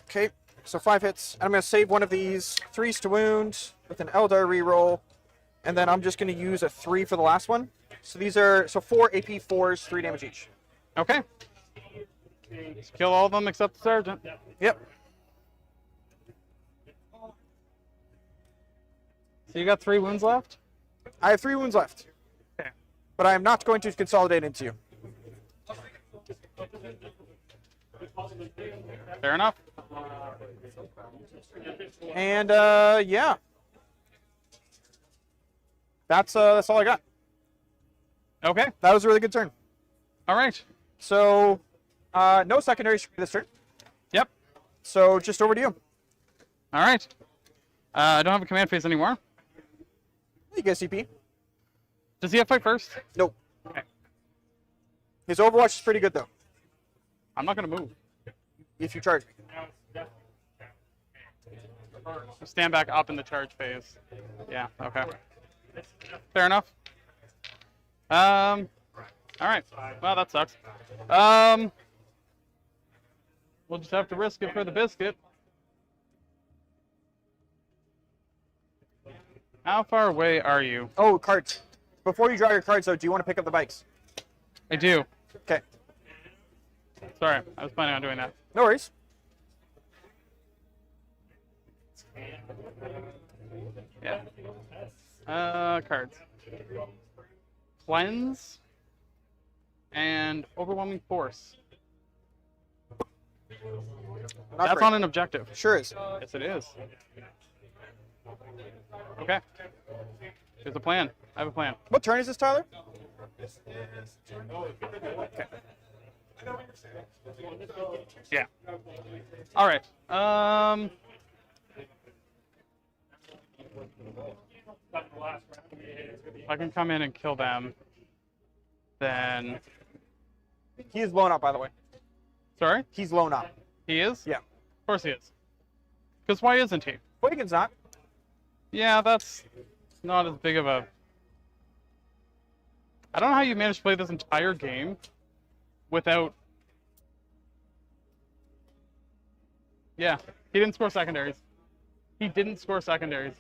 Okay, so 5 hits. And I'm gonna save 1 of these. 3s to wound with an Eldar reroll, and then I'm just gonna use a 3 for the last one. So these are 4 AP 4s, 3 damage each. Okay. Just kill all of them except the sergeant. Yep. So you got 3 wounds left? I have 3 wounds left, Okay. but I am not going to consolidate into you. Fair enough. And yeah. That's all I got. Okay. That was a really good turn. All right. So, no secondaries for this turn. Yep. So just over to you. All right. I don't have a command phase anymore. You get CP. Does he have fight first? Nope. Okay. His Overwatch is pretty good though. I'm not gonna move. If you charge me. Stand back up in the charge phase. Yeah. Okay. Fair enough. All right. Well, that sucks. We'll just have to risk it for the biscuit. How far away are you? Oh, cards. Before you draw your cards though, do you want to pick up the bikes? I do. Okay. Sorry, I was planning on doing that. No worries. Yeah. Cards. Cleanse and overwhelming force. Not That's great. on an objective. Sure is. Yes, it is. Okay. Here's a plan. I have a plan. What turn is this, Tyler? Yeah. All right. If I can come in and kill them, then. He is blown up, by the way. Sorry? He's blown up. He is? Yeah. Of course he is. Because why isn't he? Wiggins not. Yeah, that's not as big of a... I don't know how you managed to play this entire game without... Yeah, he didn't score secondaries. He didn't score secondaries.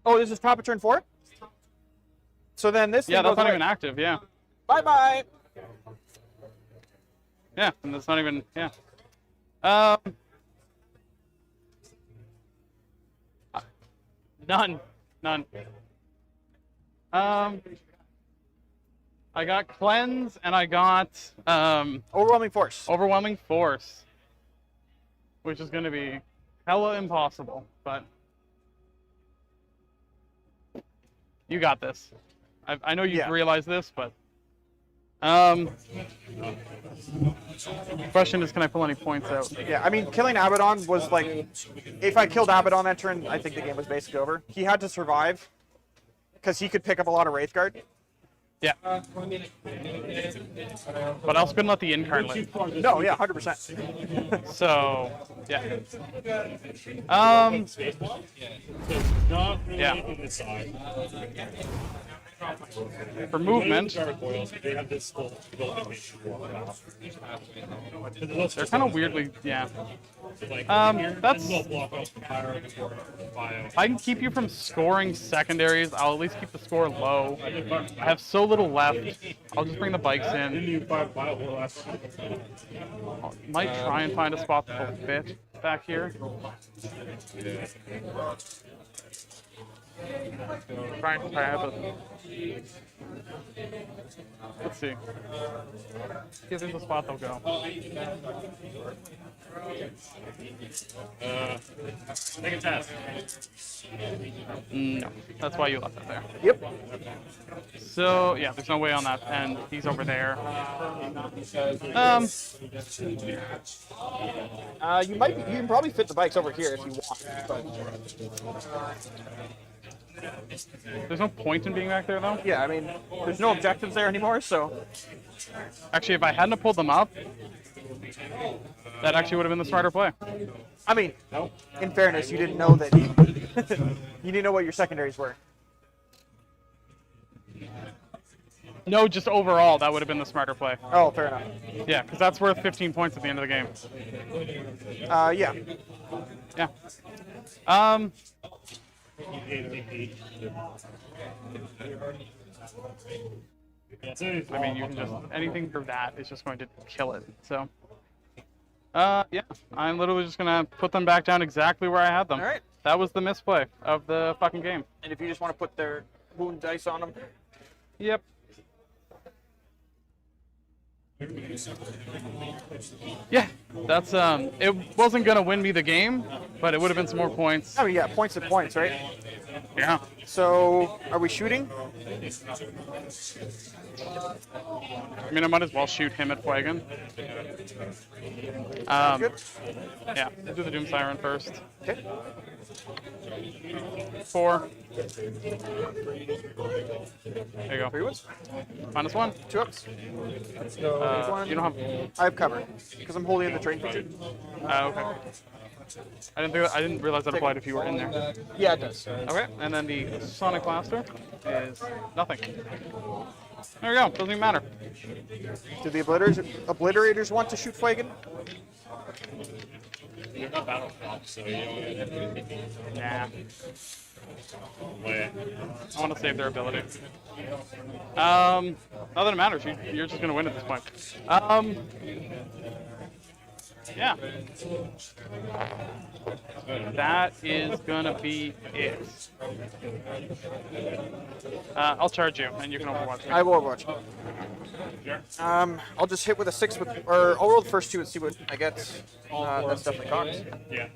Oh, this is top of turn 4? So then this Yeah, thing that's goes not away. even active, yeah. Bye-bye. Yeah, and that's not even... Yeah. None. None. I got Cleanse, and I got Overwhelming force. Overwhelming Force, which is going to be hella impossible, but you got this. I know you Yeah. realize this, but question is, can I pull any points out? Yeah, I mean, killing Abaddon was like, if I killed Abaddon that turn, I think the game was basically over. He had to survive because he could pick up a lot of Wraithguard. Yeah. But I also couldn't let the incarnate. No, yeah, 100%. So, yeah. Not really Yeah. anything this side. For movement, Gargoyles, they have this full ability. they're kind of weirdly, yeah. Like, That's... they'll block out from fire or bio. If I can keep you from scoring secondaries, I'll at least keep the score low. I have so little left. I'll just bring the bikes Then in. you fire bio will last. Might try and find a spot that'll fit back here. Try and grab it. Let's see. Yeah, there's a spot they'll go. Take a test. No, that's why you left it there. Yep. So, yeah, there's no way on that end. He's over there. You can probably fit the bikes over here if you want, but There's no point in being back there, though. yeah, I mean, there's no objectives there anymore, so Actually, if I hadn't have pulled them up, that actually would have been the smarter play. I mean, in fairness, you didn't know that you didn't know what your secondaries were. No, just overall, that would have been the smarter play. Oh, fair enough. Yeah, because that's worth 15 points at the end of the game. Yeah. Yeah. I mean, you can just, anything for that is just going to kill it. So, yeah, I'm literally just going to put them back down exactly where I had them. All right. That was the misplay of the fucking game. And if you just want to put their wound dice on them, Yep. Yeah, that's, it wasn't going to win me the game, but it would have been some more points. I mean, yeah, points and points, right? Yeah. So, are we shooting? I mean, I might as well shoot him at Fuegan. Good. Yeah, we'll do the Doom Siren first. Okay. 4. There you 3 go. wounds. -1. 2 ups. You don't have. I have cover because I'm holding in the train feature. Okay. I didn't realize that applied if you were in there. Yeah, it does. Okay, and then the Sonic Blaster is nothing. There we go. Doesn't even matter. Do the obliterators want to shoot Fuegan? You're not battle prop, so you don't Nah. wait. I want to save their ability. Not that it matters. You're just gonna win at this point. Yeah. That is gonna be it. I'll charge you, and you can overwatch me. I will overwatch. I'll just hit with a 6 or I'll roll the first 2 and see what I get. That's definitely cocked. Yeah.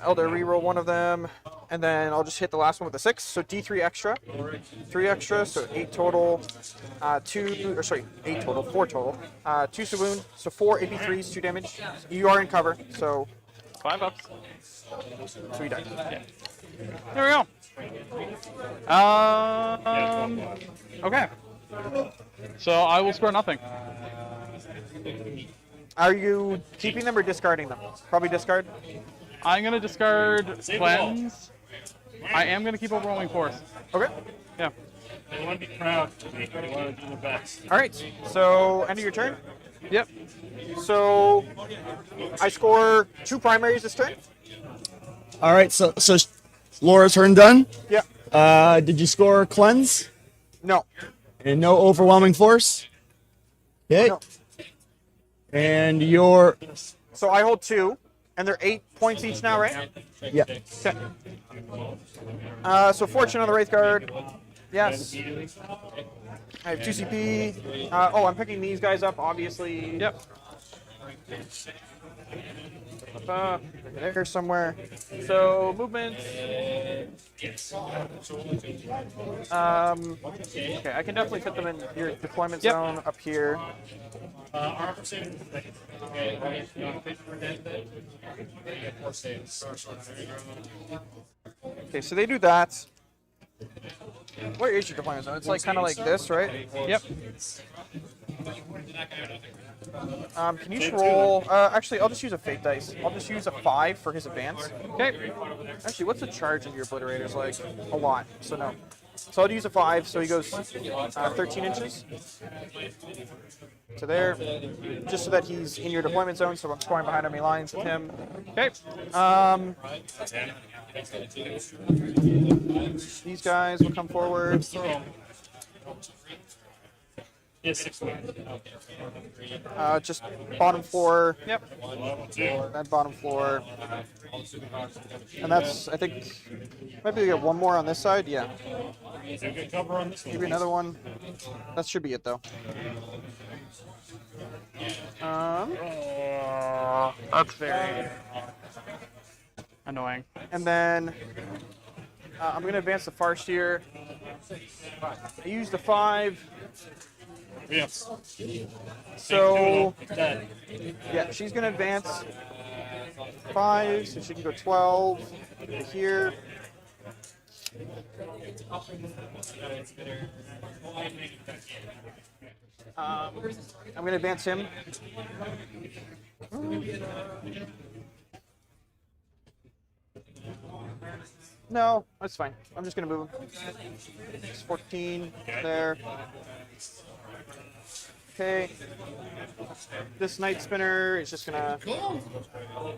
Elder reroll one of them, and then I'll just hit the last one with a 6. So D3 extra, 3 extra, so 8 total. 8 total, 4 total. 2 wound, so 4 AP3s, 2 damage. You are in cover, so 5 ups. you die. Yeah. There we go. Okay. So I will score nothing. Are you keeping them or discarding them? Probably discard. I'm gonna discard Cleanse. I am gonna keep overrolling Force. Okay. Yeah. They want to be proud. They want to do the best. All right. So end of your turn. Yep. So I score 2 primaries this turn. All right, so Laura's turn done. Yeah. Did you score cleanse No. and no overwhelming force? Okay. No. And your So I hold 2, and they're 8 points each now, right? yeah. Okay. So Fortune on the Wraith Guard. Yes. I have 2 CP. I'm picking these guys up, obviously. Yep. There somewhere. So movement. Okay, I can definitely fit them in your deployment Yep. zone up here. Armor saving. Okay, so they do that. Where is your deployment zone? It's like kind of like this, right? Yep. Can you just roll? Actually, I'll just use a fate dice. I'll just use a 5 for his advance. Okay. Actually, what's the charge of your obliterators like? A lot, so no. So I'll use a 5, so he goes 13 inches to there, just so that he's in your deployment zone, so I'm scoring behind enemy lines with him. Okay. These guys will come forward. Yeah, 6 Just bottom floor, Yep. that bottom floor. And that's, I think, maybe we get one more on this side, yeah. Is there a good cover on this one? Maybe another one. That should be it, though. That's very annoying. And then I'm going to advance the Farseer. I used the 5. Yes. So, Dead. yeah, she's going to advance 5, so she can go 12 to here. I'm going to advance him. No, that's fine. I'm just going to move him. It's 14 there. Okay. This Night Spinner is just going to...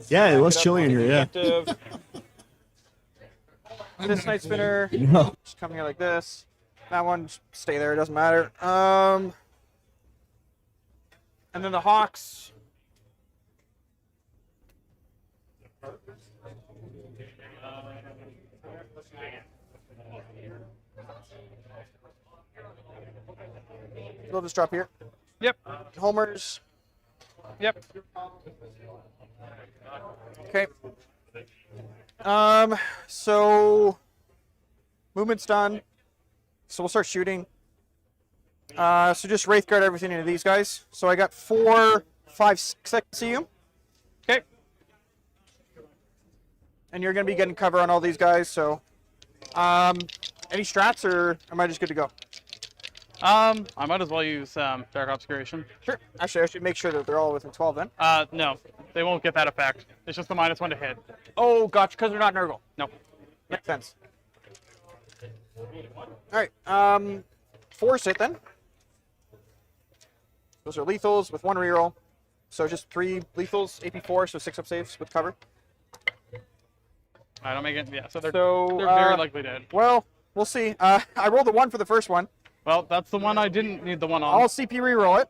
Yeah, it was chilly in here, yeah. Active. This Night Spinner, No. just come here like this. That one, just stay there, it doesn't matter. And then the Hawks. They'll just drop here. Yep. Homers. Yep. Okay. So movement's done. So we'll start shooting. So just Wraith Guard everything into these guys. So I got 4, 5, 6 I can see you. Okay. And you're going to be getting cover on all these guys, so... any strats, or am I just good to go? I might as well use Dark Obscuration. Sure. Actually, I should make sure that they're all within 12 then. No, they won't get that effect. It's just the -1 to hit. Oh, gotcha, because they're not Nurgle. No. Makes sense. Alright, force it then. Those are lethals with 1 reroll. So just 3 lethals, AP4, so 6 up saves with cover. I don't make it. Yeah, so they're So, very likely dead. Well, we'll see. I rolled a 1 for the first one. Well, that's the one I didn't need the one on. I'll CP reroll it.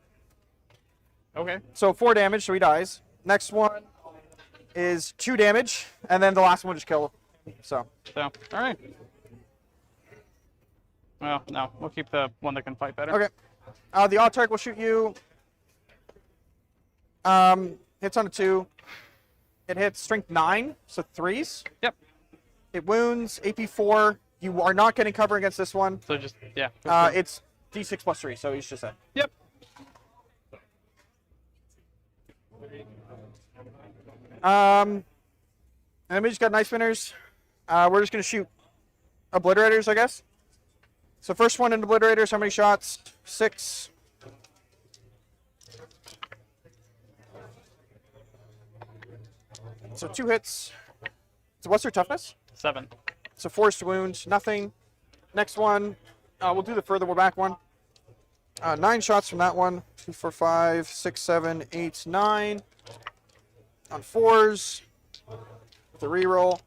Okay. So 4 damage, so he dies. Next one is 2 damage, and then the last one just kill him. So. So, all right. Well, no, we'll keep the one that can fight better. Okay. The odd target will shoot you. Hits on a 2. It hits strength 9, so 3s. Yep. It wounds, AP4. You are not getting cover against this one. So just, yeah. It's D6 plus 3, so he's just that. Yep. And then we just got Night Spinners. We're just going to shoot Obliterators, I guess. So first one in Obliterators, how many shots? 6. So 2 hits. So what's their toughness? 7. So forced wound, nothing. Next one, we'll do the further back one. 9 shots from that one. 2, 4, 5, 6, 7, 8, 9. On 4s. With a reroll.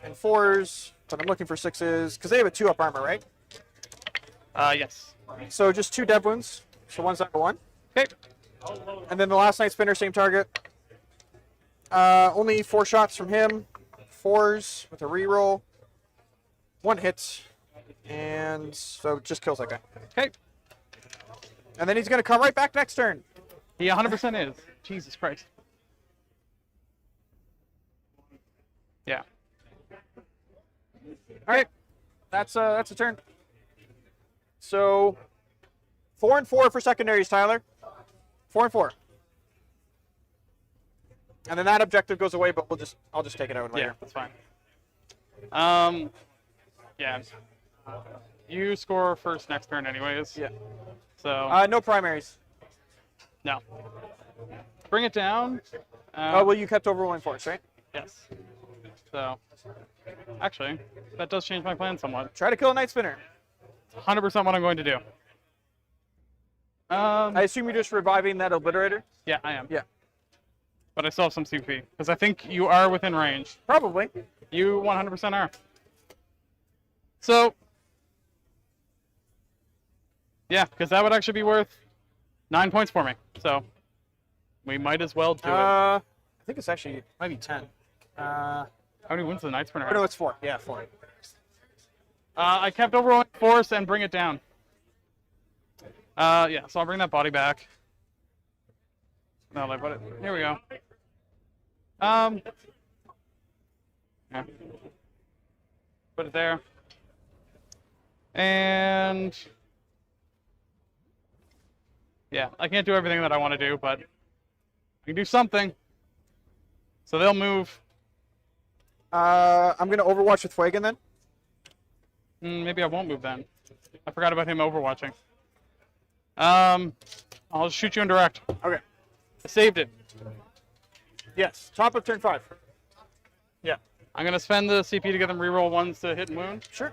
And 4s. But I'm looking for 6s. Because they have a 2-up armor, right? Yes. So just 2 dev wounds. So one's number 1. Okay. And then the last Night Spinner, same target. Only 4 shots from him. 4s with a reroll. 1 hit. And so just kills that guy. Okay. And then he's going to come right back next turn. He 100% is. Jesus Christ. Yeah. All right. That's a turn. So 4 and 4 for secondaries, Tyler. 4 and 4. And then that objective goes away, but I'll just take it out later. Yeah, that's fine. Yeah. You score first next turn anyways. Yeah. So, No primaries. no. Bring it down. Oh, well, you kept overruling force, right? Yes. So, actually, that does change my plan somewhat. Try to kill a Night Spinner. 100% what I'm going to do. I assume you're just reviving that Obliterator? Yeah, I am. Yeah. But I still have some CP, because I think you are within range. Probably. You 100% are. So, yeah, because that would actually be worth 9 points for me. So, we might as well do it. I think it's actually maybe 10. How many wins the Night Spinner Oh, no, have? it's 4. Yeah, 4. I kept overrolling force and bring it down. Yeah, so I'll bring that body back. No, I put it. Here we go. Yeah. Put it there. And yeah, I can't do everything that I want to do, but I can do something. So they'll move. I'm going to Overwatch with Fuegan then. Maybe I won't move then. I forgot about him overwatching. I'll just shoot you in direct. Okay. I saved it. Yes. Top of turn 5. Yeah. I'm gonna spend the CP to get them reroll 1s to hit and wound. Sure.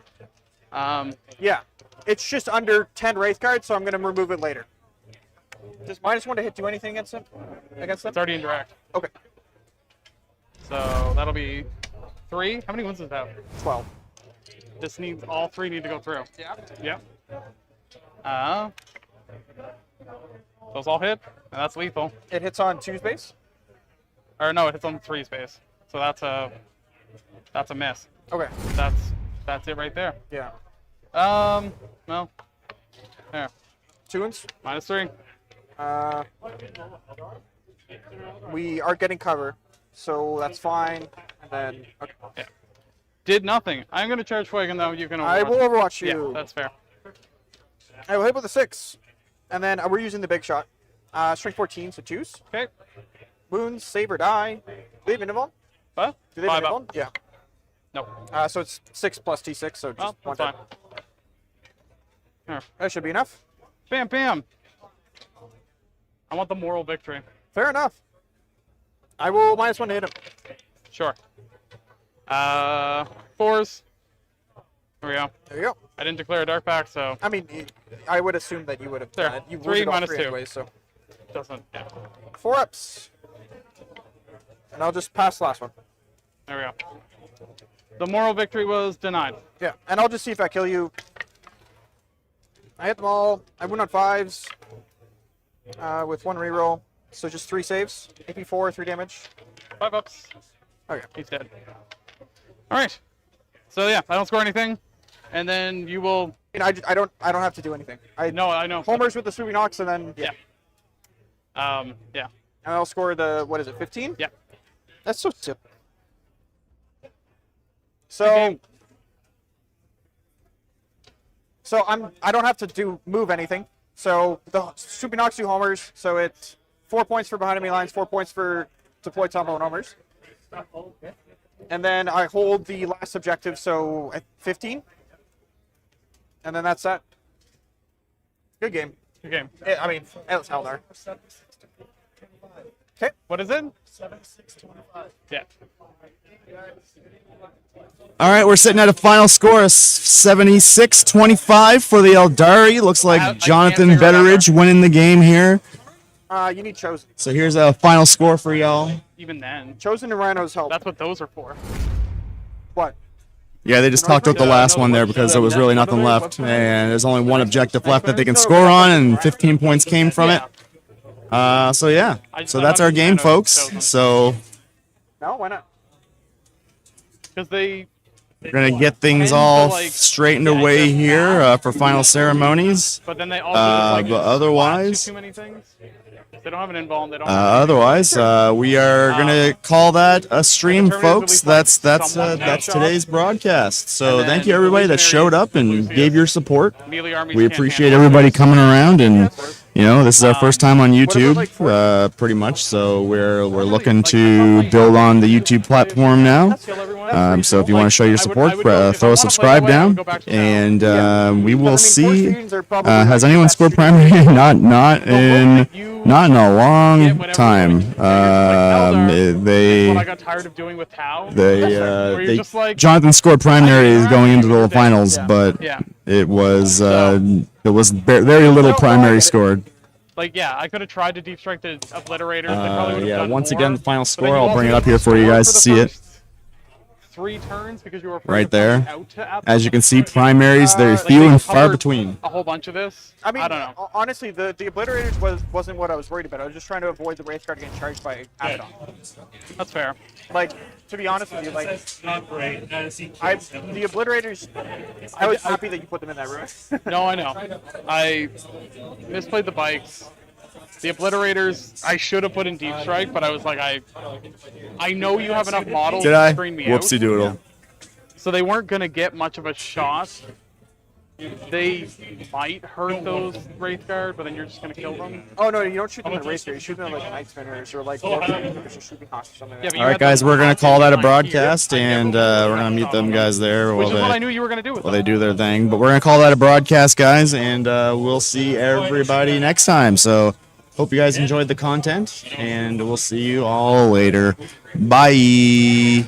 Um, Yeah. It's just under 10 Wraith cards, so I'm going to remove it later. Does -1 to hit do anything against him? Against them? it's already in direct. Okay. So that'll be 3. How many wins does it have? 12. This needs all 3 need to go through. Yeah. Yep. Those all hit, and that's lethal. It hits on 2's base? Or no, it hits on 3's base. So that's a miss. Okay. That's it right there. Yeah. Well, there. 2 wounds? -3. We are getting cover. so that's fine. And then okay. Did nothing. I'm going to charge Fuegan, though. You can overwatch. I will overwatch you. Yeah, that's fair. I will hit with a 6. And then we're using the big shot. Strength 14, so choose. Okay. Wounds, save or die. Do they have invuln? What? Do they have 5 up. invuln? Yeah. No. So it's 6 plus T6, so just Oh, one that's time. fine. Here. That should be enough. Bam, bam. I want the moral victory. Fair enough. I will -1 to hit him. Sure. 4s. There we go. There you go. I didn't declare a dark pack, so I mean, I would assume that you would have There. done it. You 3 wounded all minus 3 2. anyways, so it doesn't. Yeah. 4 ups. And I'll just pass the last one. There we go. The moral victory was denied. Yeah, and I'll just see if I kill you. I hit them all. I wound on 5s with 1 reroll. So just 3 saves. AP 4, 3 damage. 5 ups. Okay. He's dead. All right. So yeah, I don't score anything, and then you will. You know, I don't have to do anything. I know. homers with the swooping ox, and then Yeah. Yeah. and I'll score the what is it, 15? Yeah. That's so simple. Good So game. I don't have to move anything. So the swooping ox do homers. So it's 4 points for behind enemy lines, 4 points for deploy combo and homers. And then I hold the last objective, so at 15. And then that's that. Good game. Good game. I mean, it's Eldar. Okay. What is it? 76-25. Yeah. All right, we're sitting at a final score of 76-25 for the Aeldari. Looks I like can't Jonathon figure it out. Betteridge winning the game here. You need Chosen. So here's a final score for y'all. Even then, Chosen and Rhinos help. that's what those are for. What? Yeah, they just talked out the last one there because there was really nothing left, and there's only one objective left that they can score on, and 15 points came from it. So yeah, so that's our game, folks. So No, why not? Because they. we're gonna get things tend to, all like, straightened yeah, away just here pass. for final ceremonies. But then they also just, like, but otherwise- too many things. They don't have an involved. They don't. Otherwise, we are gonna call that a stream, folks. That's today's broadcast. So And thank then you everybody that Legionaries, showed up and Lucius, gave your support. Melee armies We can't appreciate handle everybody it. coming around, and this is our first time on about, YouTube, like, 40? pretty much. So we're looking to build on the YouTube platform now. Kill everyone. So if you want to show your support, throw a subscribe down, and we will see. Has anyone scored primary? not in a long time. What I got tired of doing with Tau. Jonathan scored primary going into the finals, but Yeah. it was very little primary scored. Like, yeah, I could have tried to deep strike the obliterators. They probably would have Yeah, done once more, again, the final but then score. you I'll also bring it have up here to for you score guys to the see it. first 3 turns because you were afraid Right of playing there. out to As you can see, absolute- primaries, they're like, few they and far covered between. A whole bunch of this. I mean, I don't know. honestly, the obliterators wasn't what I was worried about. I was just trying to avoid the Wraith Guard getting charged by Abaddon. That's fair. Like, to be honest with you, like, That's not great. the obliterators, I was happy that you put them in that room. No, I know. I misplayed the bikes. The obliterators, I should have put in deep strike, but I was like, I know you have enough models Did to I? screen me Whoopsie out. doodle. So they weren't gonna get much of a shot. They might hurt those Wraith Guard, but then you're just gonna kill them. Oh no, you don't shoot them in Wraith Guard. You shoot them like Night Spinners or like Shooting Hawks or something. Yeah, Like but that. you All right, had guys, those we're gonna boxes call that a behind here. broadcast, and we're gonna mute them guys there Which while is what I they knew you were gonna do with them. do their thing. But we're gonna call that a broadcast, guys, and we'll see everybody next time. So hope you guys enjoyed the content, and we'll see you all later. Bye.